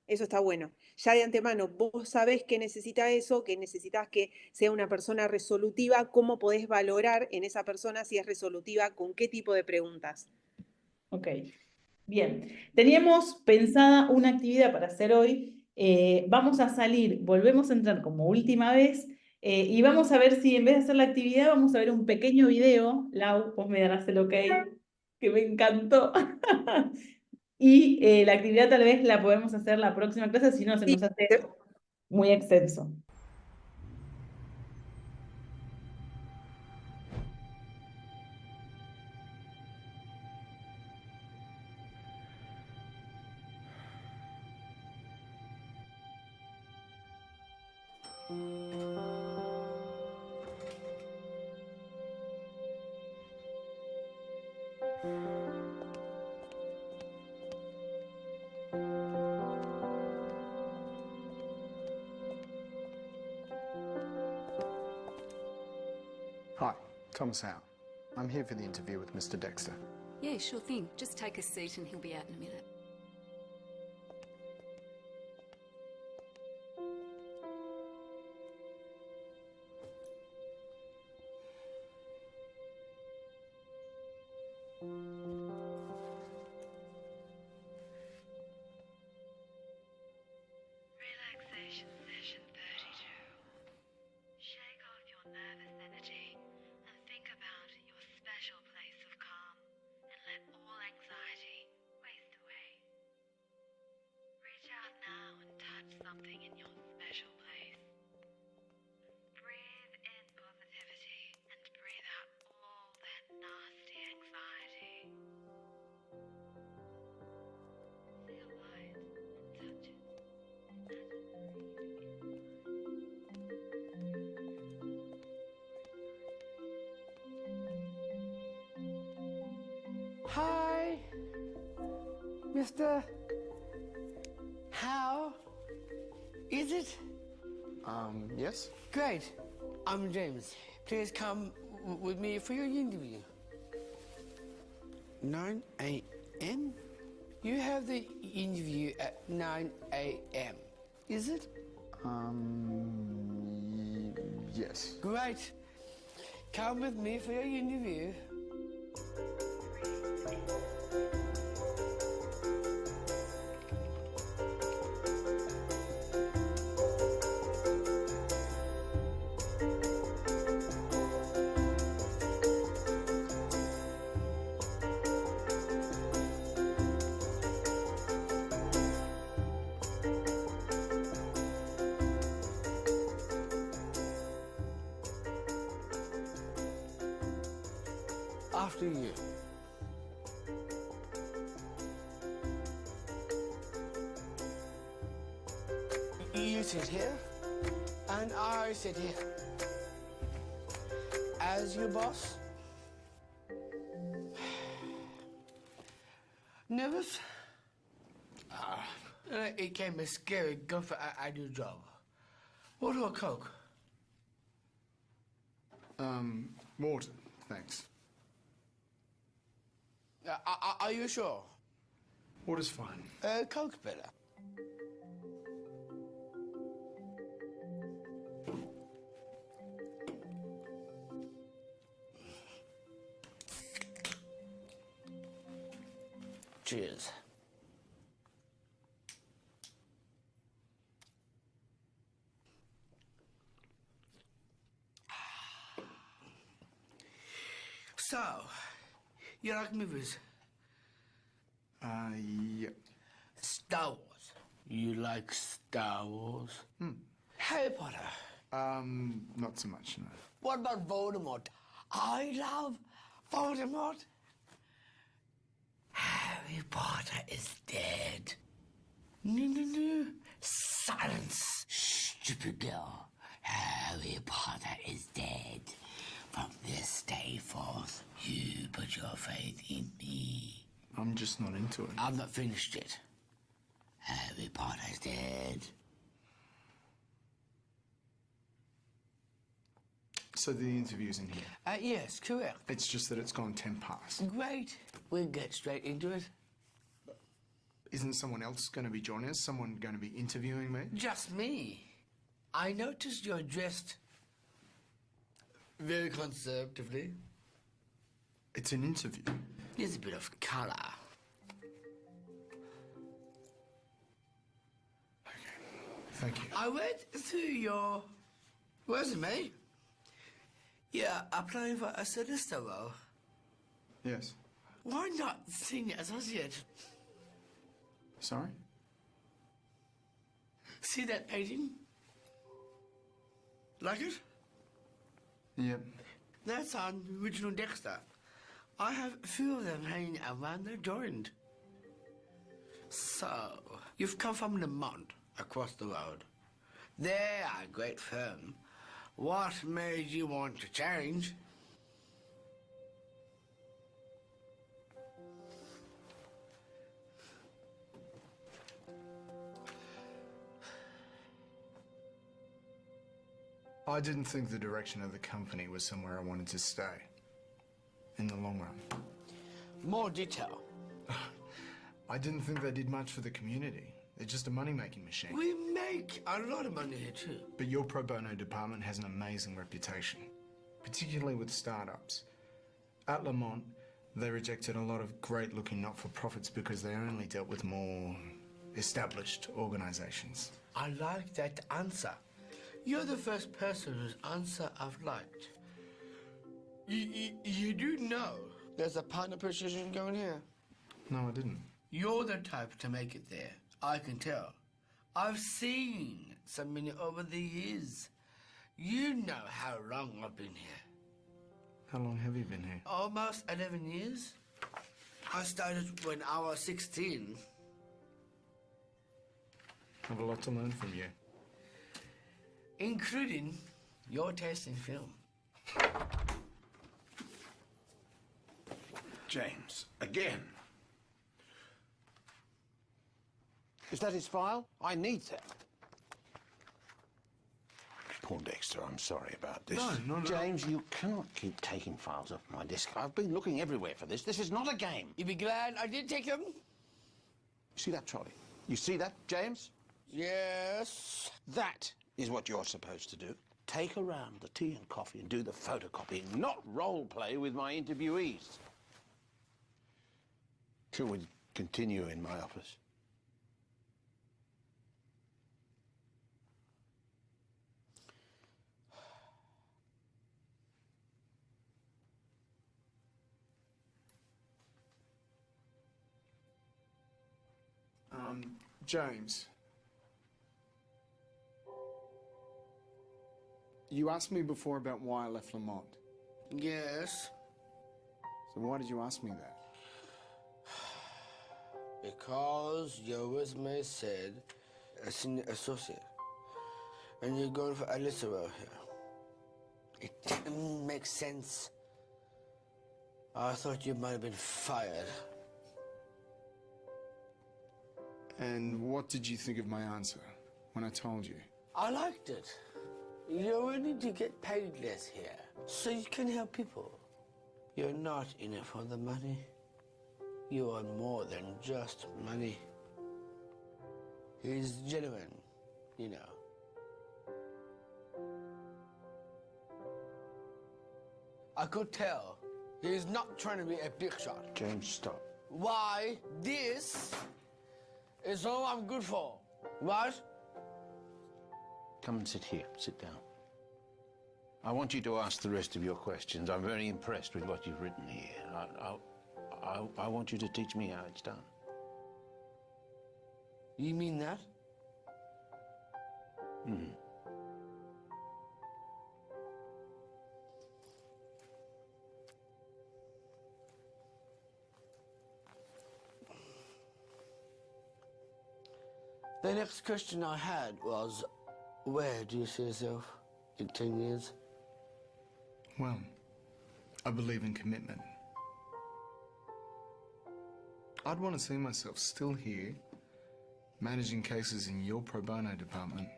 [SPEAKER 2] Eso está bueno. Ya de antemano, vos sabés que necesita eso, que necesitas que sea una persona resolutiva, cómo podés valorar en esa persona si es resolutiva, con qué tipo de preguntas.
[SPEAKER 1] ok. Bien, teníamos pensada una actividad para hacer hoy. Vamos a salir, volvemos a entrar como última vez y vamos a ver si en vez de hacer la actividad vamos a ver un pequeño video. Lau, vos me darás el ok, que me encantó. Y la actividad tal vez la podemos hacer la próxima clase, si no se
[SPEAKER 2] Sí,
[SPEAKER 1] nos hace muy extenso.
[SPEAKER 6] Hi, Thomas Howe. I'm here for the interview with Mr. Dexter.
[SPEAKER 7] Yeah, sure thing. Just take a seat and he'll be out in a minute.
[SPEAKER 8] Relaxation session 32. Shake off your nervous energy and think about your special place of calm. something in your special place. Breathe in positivity and breathe out all that nasty anxiety. See a light and touch it.
[SPEAKER 9] Hi, Mr. How is it?
[SPEAKER 6] Yes?
[SPEAKER 9] Great. I'm James. Please come with me for your interview. 9 a.m.? You have the interview at 9 a.m., is it?
[SPEAKER 6] Yes.
[SPEAKER 9] Great. Come with me for your interview. After you. You sit here, and I sit here. As your boss. Nervous? It came a scary go for I do job. What do a Coke?
[SPEAKER 6] Water, thanks.
[SPEAKER 9] Are you sure?
[SPEAKER 6] Water's fine.
[SPEAKER 9] Coke's better. Cheers. So, you like movies?
[SPEAKER 6] Yeah.
[SPEAKER 9] Star Wars. You like Star Wars? Harry Potter.
[SPEAKER 6] Not so much, no.
[SPEAKER 9] What about Voldemort? I love Voldemort. Harry Potter is dead. No. Silence. Stupid girl. Harry Potter is dead. From this day forth, you put your faith in me.
[SPEAKER 6] I'm just not into it.
[SPEAKER 9] I'm not finished yet. Harry Potter is dead.
[SPEAKER 6] So the interview's in here.
[SPEAKER 9] Yes, correct.
[SPEAKER 6] It's just that it's gone 10 past.
[SPEAKER 9] Great. We'll get straight into it.
[SPEAKER 6] Isn't someone else going to be joining us? Someone going to be interviewing me?
[SPEAKER 9] Just me. I noticed you're dressed very conservatively.
[SPEAKER 6] It's an interview.
[SPEAKER 9] There's a bit of colour.
[SPEAKER 6] Thank you.
[SPEAKER 9] I went through your resume. You're applying for a solicitor role.
[SPEAKER 6] Yes.
[SPEAKER 9] Why not senior associate?
[SPEAKER 6] Sorry?
[SPEAKER 9] See that painting? Like it?
[SPEAKER 6] Yep.
[SPEAKER 9] That's on original Dexter. I have a few of them hanging around the joint. So, you've come from Lamont, across the road. They're a great firm. What made you want to change?
[SPEAKER 6] I didn't think the direction of the company was somewhere I wanted to stay. In the long run.
[SPEAKER 9] More detail.
[SPEAKER 6] I didn't think they did much for the community. They're just a money-making machine.
[SPEAKER 9] We make a lot of money here, too.
[SPEAKER 6] But your pro bono department has an amazing reputation, particularly with startups. At Lamont, they rejected a lot of great-looking not-for-profits because they only dealt with more established organizations.
[SPEAKER 9] I like that answer. You're the first person whose answer I've liked. You do know there's a partner position going here.
[SPEAKER 6] No, I didn't.
[SPEAKER 9] You're the type to make it there. I can tell. I've seen so many over the years. You know how long I've been here.
[SPEAKER 6] How long have you been here?
[SPEAKER 9] Almost 11 years. I started when I was 16.
[SPEAKER 6] I have a lot to learn from you.
[SPEAKER 9] Including your taste in film.
[SPEAKER 10] James, again. Is that his file? I need that. Paul Dexter, I'm sorry about this.
[SPEAKER 6] No.
[SPEAKER 10] James, you cannot keep taking files off my desk. I've been looking everywhere for this. This is not a game.
[SPEAKER 9] You'd be glad I did take them?
[SPEAKER 10] You see that trolley? You see that, James?
[SPEAKER 9] Yes.
[SPEAKER 10] That is what you're supposed to do. Take around the tea and coffee and do the photocopying, not role play with my interviewees. Shall we continue in my office?
[SPEAKER 6] James. You asked me before about why I left Lamont.
[SPEAKER 9] Yes.
[SPEAKER 6] So why did you ask me that?
[SPEAKER 9] Because your resume said a senior associate. And you're going for Alyssa here. It didn't make sense. I thought you might have been fired.
[SPEAKER 6] And what did you think of my answer when I told you?
[SPEAKER 9] I liked it. You're willing to get paid less here, so you can help people. You're not in it for the money. You are more than just money. He's genuine, you know. I could tell he's not trying to be a big shot.
[SPEAKER 10] James, stop.
[SPEAKER 9] Why this is all I'm good for, right?
[SPEAKER 10] Come and sit here. Sit down. I want you to ask the rest of your questions. I'm very impressed with what you've written here. I want you to teach me how it's done.
[SPEAKER 9] You mean that?
[SPEAKER 10] Hmm.
[SPEAKER 9] The next question I had was, where do you see yourself in 10 years?
[SPEAKER 6] Well, I believe in commitment. I'd want to see myself still here, managing cases in your pro bono department.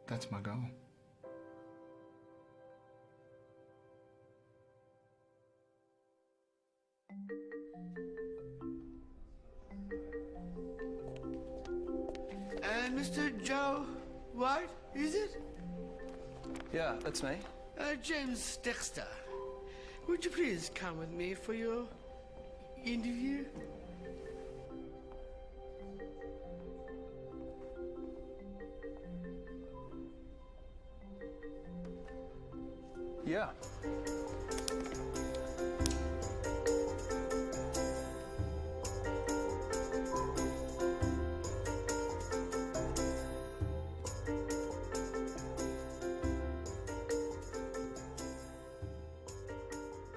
[SPEAKER 6] That's my goal.
[SPEAKER 9] And Mr. Joe White, is it?
[SPEAKER 11] Yeah, that's me.
[SPEAKER 9] James Dexter, would you please come with me for your interview?
[SPEAKER 11] Yeah.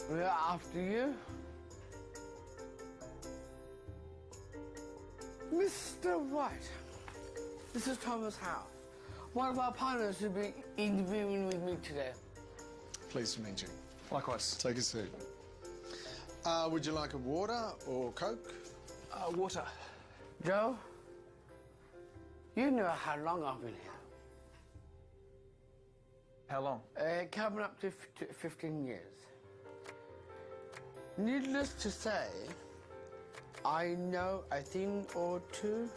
[SPEAKER 9] We're after you. Mr. White, this is Thomas Howe, one of our partners who'll be interviewing with me today.
[SPEAKER 6] Pleased to meet you.
[SPEAKER 11] Likewise.
[SPEAKER 6] Take a seat. Would you like a water or Coke?
[SPEAKER 11] Water.
[SPEAKER 9] Joe, you know how long I've been here.
[SPEAKER 11] How long?
[SPEAKER 9] Coming up to 15 years. Needless to say, I know a thing or two.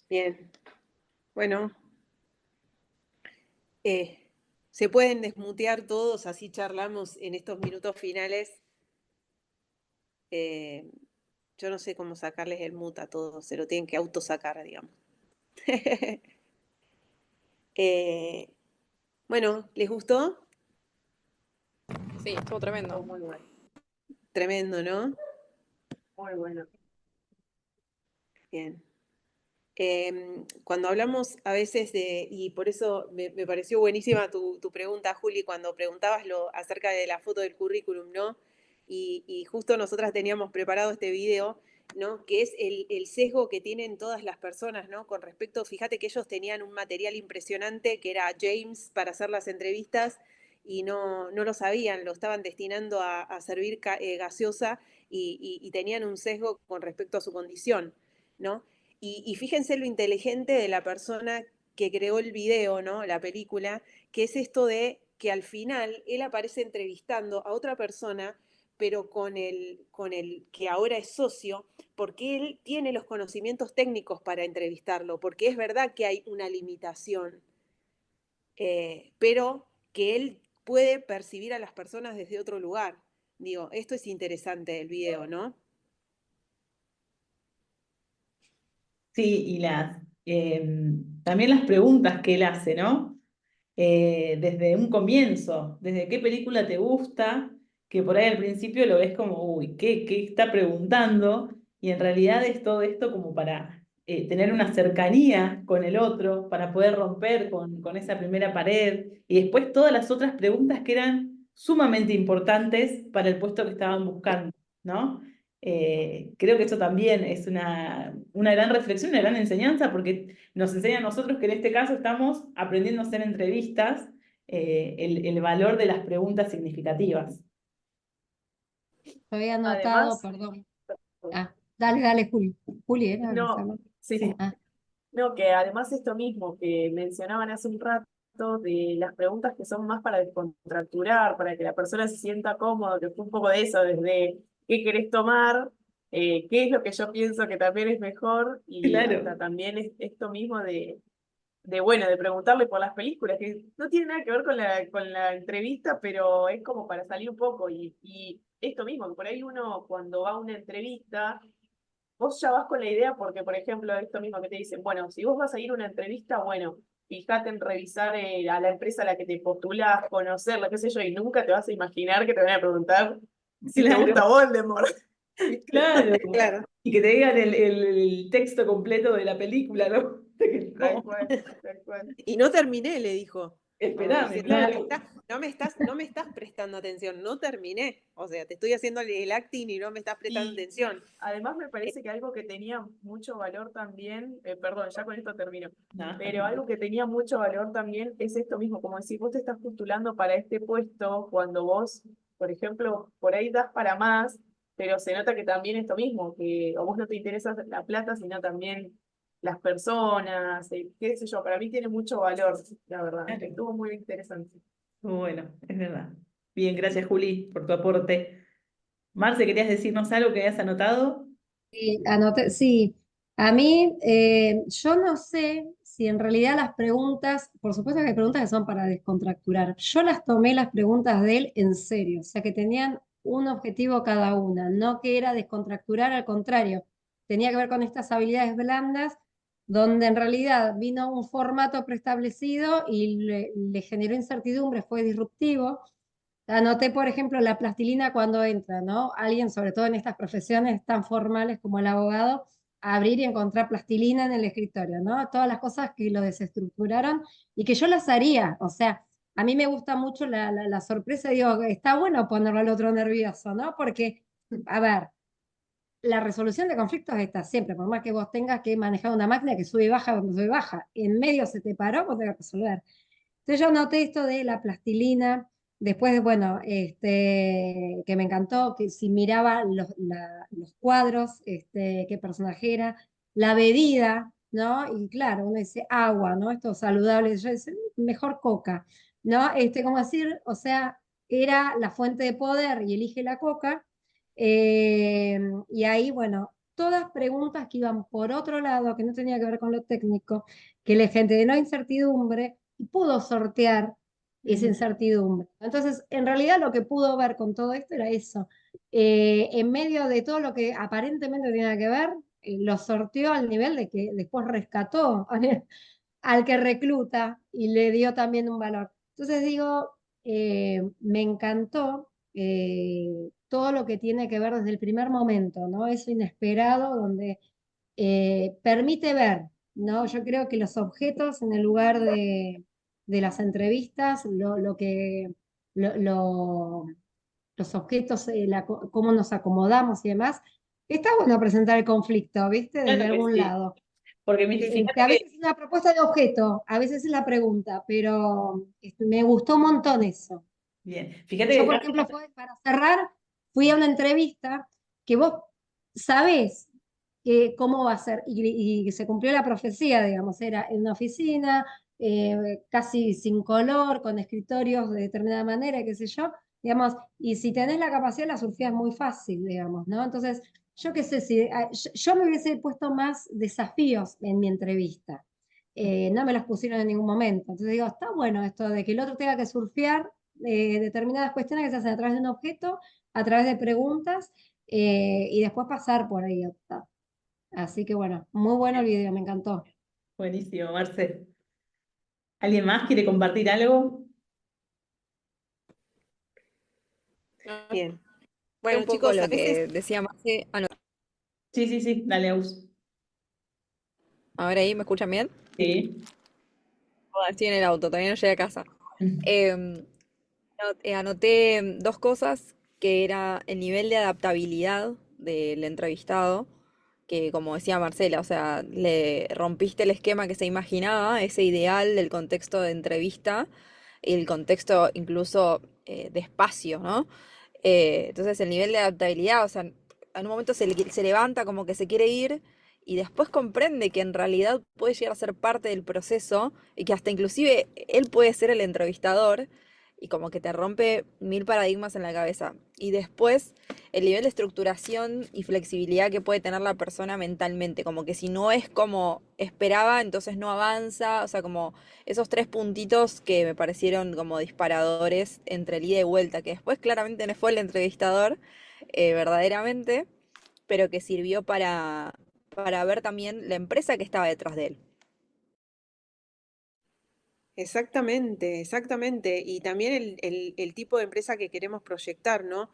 [SPEAKER 2] Bien. Bueno. Se pueden desmutear todos, así charlamos en estos minutos finales. Yo no sé cómo sacarles el mute a todos, se lo tienen que autosacar, digamos. Eh, bueno, ¿les gustó?
[SPEAKER 5] Sí, estuvo tremendo.
[SPEAKER 4] Muy bueno,
[SPEAKER 2] Tremendo, ¿no?
[SPEAKER 4] muy bueno.
[SPEAKER 2] Bien. Cuando hablamos a veces y por eso me pareció buenísima tu pregunta, Juli, cuando preguntabas acerca de la foto del currículum, ¿no? Y justo nosotras teníamos preparado este video, ¿no? Que es el sesgo que tienen todas las personas, ¿no? Con respecto, fíjate que ellos tenían un material impresionante que era James para hacer las entrevistas y no lo sabían, lo estaban destinando a servir gaseosa y tenían un sesgo con respecto a su condición, ¿no? Y fíjense lo inteligente de la persona que creó el video, ¿no? La película, que es esto de que al final él aparece entrevistando a otra persona, pero con el que ahora es socio, porque él tiene los conocimientos técnicos para entrevistarlo, porque es verdad que hay una limitación, pero que él puede percibir a las personas desde otro lugar. Digo, esto es interesante del video, ¿no?
[SPEAKER 1] Sí, y también las preguntas que él hace, ¿no? Desde un comienzo, desde qué película te gusta, que por ahí al principio lo ves como, uy, ¿qué está preguntando? Y en realidad es todo esto como para tener una cercanía con el otro, para poder romper con esa primera pared, y después todas las otras preguntas que eran sumamente importantes para el puesto que estaban buscando, ¿no? Creo que esto también es una gran reflexión, una gran enseñanza, porque nos enseña a nosotros que en este caso estamos aprendiendo a hacer entrevistas, el valor de las preguntas significativas.
[SPEAKER 3] Lo había anotado,
[SPEAKER 4] Además,
[SPEAKER 3] perdón. Ah, dale, Juli. Juli, ¿era?
[SPEAKER 4] no, sí,
[SPEAKER 3] Ah,
[SPEAKER 4] no, que además esto mismo que mencionaban hace un rato, de las preguntas que son más para descontracturar, para que la persona se sienta cómoda, que fue un poco de eso, desde qué querés tomar, qué es lo que yo pienso que también es mejor, y
[SPEAKER 1] Claro,
[SPEAKER 4] hasta también es esto mismo bueno, de preguntarle por las películas, que no tiene nada que ver con la entrevista, pero es como para salir un poco, y esto mismo, que por ahí uno cuando va a una entrevista, vos ya vas con la idea porque, por ejemplo, esto mismo que te dicen, bueno, si vos vas a ir a una entrevista, bueno, fíjate en revisar a la empresa a la que te postulás, conocerla, qué sé yo, y nunca te vas a imaginar que te van a preguntar si te gusta
[SPEAKER 1] claro,
[SPEAKER 4] Voldemort. ¿Viste?
[SPEAKER 1] claro.
[SPEAKER 2] Claro.
[SPEAKER 1] Y que te digan el texto completo de la película, ¿no?
[SPEAKER 4] Tal
[SPEAKER 1] No,
[SPEAKER 4] cual, tal cual.
[SPEAKER 2] Y no terminé, le dijo. Como
[SPEAKER 1] esperame,
[SPEAKER 2] diciendo,
[SPEAKER 1] claro.
[SPEAKER 2] no me estás prestando atención, no terminé. O sea, te estoy haciendo el acting y no me estás prestando
[SPEAKER 4] Y
[SPEAKER 2] atención.
[SPEAKER 4] además me parece que algo que tenía mucho valor también, perdón, ya con esto termino,
[SPEAKER 1] No,
[SPEAKER 4] pero algo que tenía mucho valor también es esto mismo, como decir, vos te estás postulando para este puesto cuando vos, por ejemplo, por ahí das para más, pero se nota que también esto mismo, que a vos no te interesa la plata, sino también las personas, qué sé yo, para mí tiene mucho valor, la verdad,
[SPEAKER 1] claro.
[SPEAKER 4] estuvo muy interesante.
[SPEAKER 1] Bueno, es verdad. Bien, gracias Juli por tu aporte. Marce, ¿querías decirnos algo que hayas anotado?
[SPEAKER 3] sí, anoté, sí. A mí, yo no sé si en realidad las preguntas, por supuesto que hay preguntas que son para descontracturar. Yo las tomé las preguntas de él en serio, o sea que tenían un objetivo cada una, no que era descontracturar, al contrario, tenía que ver con estas habilidades blandas, donde en realidad vino un formato preestablecido y le generó incertidumbre, fue disruptivo. Anoté, por ejemplo, la plastilina cuando entra, ¿no? Alguien, sobre todo en estas profesiones tan formales como el abogado, abrir y encontrar plastilina en el escritorio, ¿no? Todas las cosas que lo desestructuraron y que yo las haría. O sea, a mí me gusta mucho la sorpresa. Digo, está bueno ponerlo al otro nervioso, ¿no? Porque, a ver, la resolución de conflictos está siempre, por más que vos tengas que manejar una máquina que sube y baja cuando sube y baja. En medio se te paró, vos tenés que resolver. Entonces yo noté esto de la plastilina, después, bueno, que me encantó, que si miraba los cuadros, qué personaje era, la bebida, ¿no? Y claro, uno dice agua, ¿no? Esto es saludable, yo decía, mejor coca, ¿no? Como decir, o sea, era la fuente de poder y elige la coca, y ahí, bueno, todas preguntas que iban por otro lado, que no tenía que ver con lo técnico, que le generó incertidumbre y pudo sortear esa incertidumbre. Entonces, en realidad lo que pudo ver con todo esto era eso. En medio de todo lo que aparentemente tenía que ver, lo sorteó al nivel de que después rescató al que recluta y le dio también un valor. Entonces digo, me encantó todo lo que tiene que ver desde el primer momento, ¿no? Eso inesperado donde permite ver, ¿no? Yo creo que los objetos en el lugar de las entrevistas, lo- lo- los objetos, cómo nos acomodamos y demás, está bueno presentar el conflicto, ¿viste? Desde
[SPEAKER 1] Claro que
[SPEAKER 3] algún
[SPEAKER 1] sí.
[SPEAKER 3] lado.
[SPEAKER 1] Porque
[SPEAKER 3] Que
[SPEAKER 1] fíjate
[SPEAKER 3] a
[SPEAKER 1] que,
[SPEAKER 3] veces es una propuesta de objeto, a veces es la pregunta, pero me gustó un montón eso.
[SPEAKER 1] bien, fíjate
[SPEAKER 3] Yo,
[SPEAKER 1] que
[SPEAKER 3] por ejemplo, para cerrar, fui a una entrevista que vos sabés cómo va a ser, y se cumplió la profecía, digamos, era en una oficina, casi sin color, con escritorios de determinada manera, qué sé yo, digamos, y si tenés la capacidad, la surfía es muy fácil, digamos, ¿no? Entonces, yo qué sé, si, yo me hubiese puesto más desafíos en mi entrevista. No me los pusieron en ningún momento. Entonces digo, está bueno esto de que el otro tenga que surfear determinadas cuestiones que se hacen a través de un objeto, a través de preguntas, y después pasar por ahí. Así que bueno, muy bueno el video, me encantó.
[SPEAKER 1] buenísimo, Marce. ¿Alguien más quiere compartir algo?
[SPEAKER 2] Bien.
[SPEAKER 5] Un
[SPEAKER 2] Bueno,
[SPEAKER 5] poco
[SPEAKER 2] chicos, a
[SPEAKER 5] lo
[SPEAKER 2] veces
[SPEAKER 5] que decía Marce. Ah, no.
[SPEAKER 1] Sí, sí, sí, dale, Aus.
[SPEAKER 5] Ahora ahí, ¿me escuchan bien?
[SPEAKER 1] Sí.
[SPEAKER 5] Ah, estoy en el auto, todavía no llegué a casa. Em, Anoté dos cosas, que era el nivel de adaptabilidad del entrevistado, que como decía Marcela, o sea, le rompiste el esquema que se imaginaba, ese ideal del contexto de entrevista y el contexto incluso de espacio, ¿no? Entonces el nivel de adaptabilidad, o sea, en un momento se levanta como que se quiere ir y después comprende que en realidad puede llegar a ser parte del proceso y que hasta inclusive él puede ser el entrevistador y como que te rompe mil paradigmas en la cabeza. Y después el nivel de estructuración y flexibilidad que puede tener la persona mentalmente, como que si no es como esperaba, entonces no avanza, o sea, como esos tres puntitos que me parecieron como disparadores entre el ida y vuelta, que después claramente no fue el entrevistador, verdaderamente, pero que sirvió para ver también la empresa que estaba detrás de él.
[SPEAKER 2] exactamente, exactamente. Y también el tipo de empresa que queremos proyectar, ¿no?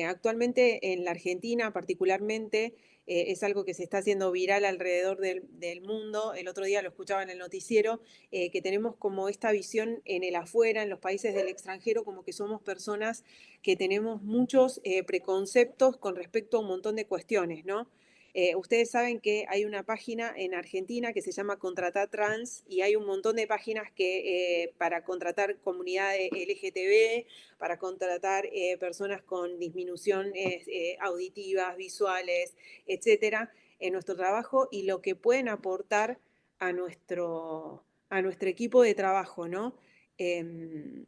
[SPEAKER 2] Actualmente en la Argentina particularmente es algo que se está haciendo viral alrededor del mundo. El otro día lo escuchaba en el noticiero, que tenemos como esta visión en el afuera, en los países del extranjero, como que somos personas que tenemos muchos preconceptos con respecto a un montón de cuestiones, ¿no? Ustedes saben que hay una página en Argentina que se llama Contratar Trans y hay un montón de páginas que para contratar comunidades LGTB, para contratar personas con disminuciones auditivas, visuales, etcétera, en nuestro trabajo y lo que pueden aportar a nuestro equipo de trabajo, ¿no? Em,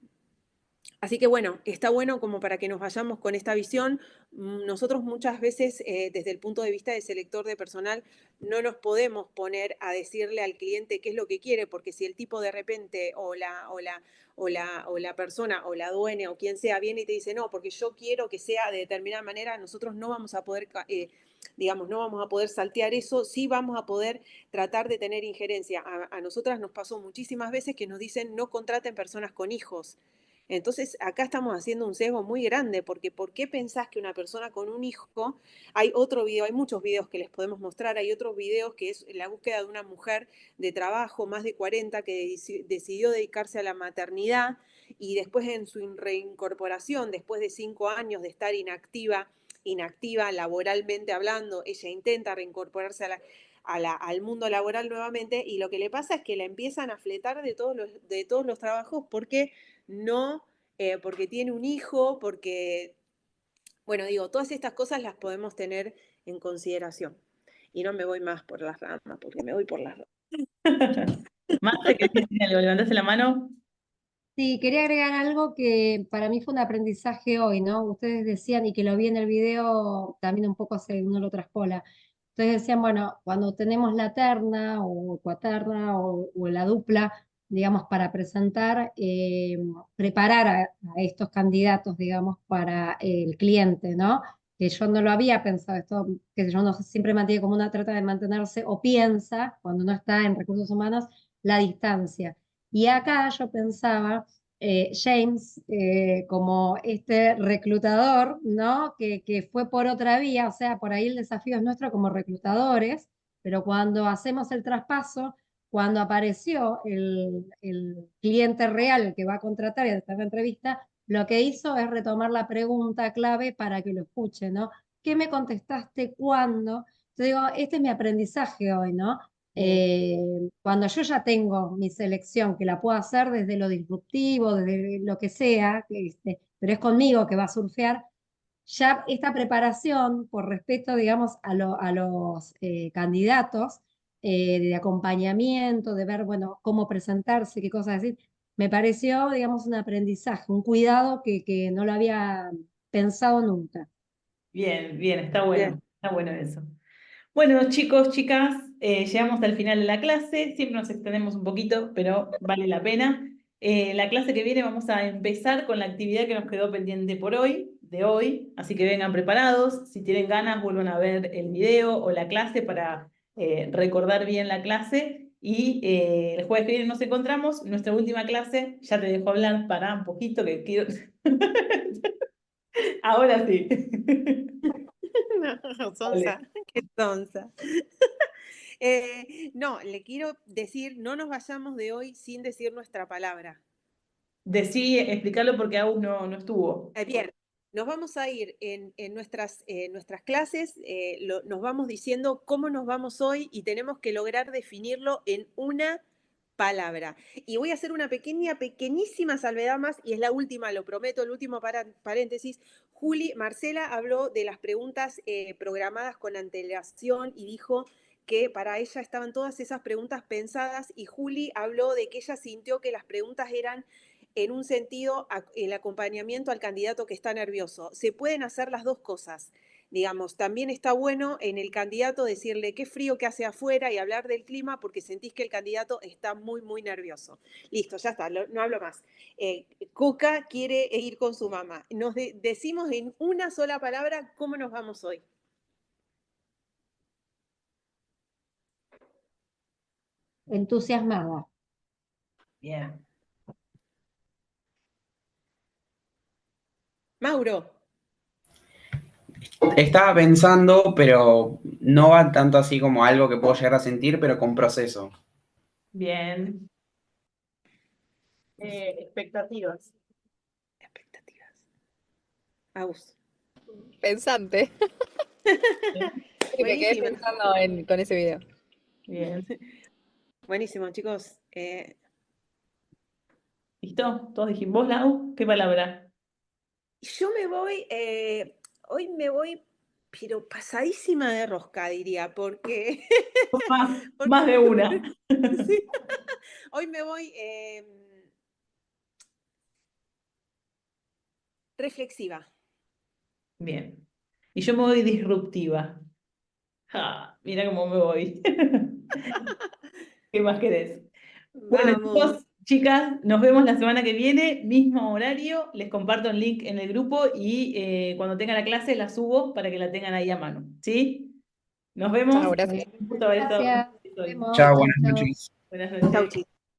[SPEAKER 2] Así que bueno, está bueno como para que nos vayamos con esta visión. Nosotros muchas veces, desde el punto de vista de selector de personal, no nos podemos poner a decirle al cliente qué es lo que quiere, porque si el tipo de repente o la persona o la dueña o quien sea viene y te dice, no, porque yo quiero que sea de determinada manera, nosotros no vamos a poder, digamos, no vamos a poder saltear eso, sí vamos a poder tratar de tener injerencia. A nosotras nos pasó muchísimas veces que nos dicen no contraten personas con hijos. Entonces, acá estamos haciendo un sesgo muy grande, porque ¿por qué pensás que una persona con un hijo, hay otro video, hay muchos videos que les podemos mostrar, hay otros videos que es la búsqueda de una mujer de trabajo, más de 40, que decidió dedicarse a la maternidad y después en su reincorporación, después de 5 años de estar inactiva laboralmente hablando, ella intenta reincorporarse al mundo laboral nuevamente y lo que le pasa es que la empiezan a fletar de todos los trabajos porque no, porque tiene un hijo, porque, bueno, digo, todas estas cosas las podemos tener en consideración. Y no me voy más por las ramas, porque me voy por las ramas.
[SPEAKER 1] Marce, ¿querés decir algo? ¿Levantaste la mano?
[SPEAKER 3] Sí, quería agregar algo que para mí fue un aprendizaje hoy, ¿no? Ustedes decían, y que lo vi en el video, también un poco se uno lo traspola. Entonces decían, bueno, cuando tenemos la terna o cuaterna o la dupla, digamos, para presentar, preparar a estos candidatos, digamos, para el cliente, ¿no? que yo no lo había pensado, esto que yo no siempre mantiene como una trata de mantenerse o piensa, cuando no está en recursos humanos, la distancia. Y acá yo pensaba, James, como este reclutador, ¿no? Que fue por otra vía, o sea, por ahí el desafío es nuestro como reclutadores, pero cuando hacemos el traspaso, cuando apareció el cliente real, el que va a contratar y a hacer la entrevista, lo que hizo es retomar la pregunta clave para que lo escuche, ¿no? ¿Qué me contestaste cuándo? Yo digo, este es mi aprendizaje hoy, ¿no? Cuando yo ya tengo mi selección, que la puedo hacer desde lo disruptivo, desde lo que sea, pero es conmigo que va a surfear, ya esta preparación, por respeto, digamos, a los candidatos, de acompañamiento, de ver, bueno, cómo presentarse, qué cosas decir, me pareció, digamos, un aprendizaje, un cuidado que no lo había pensado nunca.
[SPEAKER 1] Bien, bien,
[SPEAKER 2] Bien.
[SPEAKER 1] está bueno eso. Bueno, chicos, chicas, llegamos al final de la clase, siempre nos extendemos un poquito, pero vale la pena. La clase que viene vamos a empezar con la actividad que nos quedó pendiente por hoy, de hoy, así que vengan preparados, si tienen ganas vuelvan a ver el video o la clase para recordar bien la clase y el jueves que viene nos encontramos, nuestra última clase, ya te dejo hablar, para un poquito que quiero... Ahora sí.
[SPEAKER 2] No, sonsa, qué sonsa. No, le quiero decir, no nos vayamos de hoy sin decir nuestra palabra.
[SPEAKER 1] Decí, explicarlo porque aún no estuvo.
[SPEAKER 2] Bien, nos vamos a ir en nuestras clases, nos vamos diciendo cómo nos vamos hoy y tenemos que lograr definirlo en una palabra. Y voy a hacer una pequeñísima salvedad más, y es la última, lo prometo, el último paréntesis. Marcela habló de las preguntas programadas con antelación y dijo que para ella estaban todas esas preguntas pensadas, y Juli habló de que ella sintió que las preguntas eran en un sentido el acompañamiento al candidato que está nervioso. Se pueden hacer las dos cosas. Digamos, también está bueno en el candidato decirle qué frío que hace afuera y hablar del clima porque sentís que el candidato está muy, muy nervioso. Listo, ya está, no hablo más. Coca quiere ir con su mamá. Nos decimos en una sola palabra cómo nos vamos hoy.
[SPEAKER 3] Entusiasmada.
[SPEAKER 1] Bien.
[SPEAKER 2] Mauro.
[SPEAKER 12] Estaba pensando, pero no va tanto así como algo que puedo llegar a sentir, pero con proceso.
[SPEAKER 1] Bien.
[SPEAKER 4] Expectativas.
[SPEAKER 2] Aus.
[SPEAKER 5] Pensante. Me quedé
[SPEAKER 2] Buenísimo.
[SPEAKER 5] pensando con ese video.
[SPEAKER 1] Bien.
[SPEAKER 2] Buenísimo, chicos.
[SPEAKER 1] ¿Listo? Todos dijimos, ¿vos, Lau? ¿Qué palabra?
[SPEAKER 2] Yo me voy, hoy me voy, pero pasadísima de rosca, diría, porque...
[SPEAKER 1] Más de una.
[SPEAKER 2] Sí. Hoy me voy reflexiva.
[SPEAKER 1] Bien. Y yo me voy disruptiva. Mira cómo me voy. ¿Qué más querés? Bueno,
[SPEAKER 2] Vamos.
[SPEAKER 1] chicos, chicas, nos vemos la semana que viene, mismo horario. Les comparto el link en el grupo y cuando tenga la clase la subo para que la tengan ahí a mano. ¿Sí? Nos vemos.
[SPEAKER 5] Chao, gracias.
[SPEAKER 1] Un gusto haber estado con
[SPEAKER 3] Gracias.
[SPEAKER 1] ustedes hoy.
[SPEAKER 12] Chao, buenas noches.
[SPEAKER 1] Buenas
[SPEAKER 2] Chau,
[SPEAKER 1] noches.
[SPEAKER 2] chicos.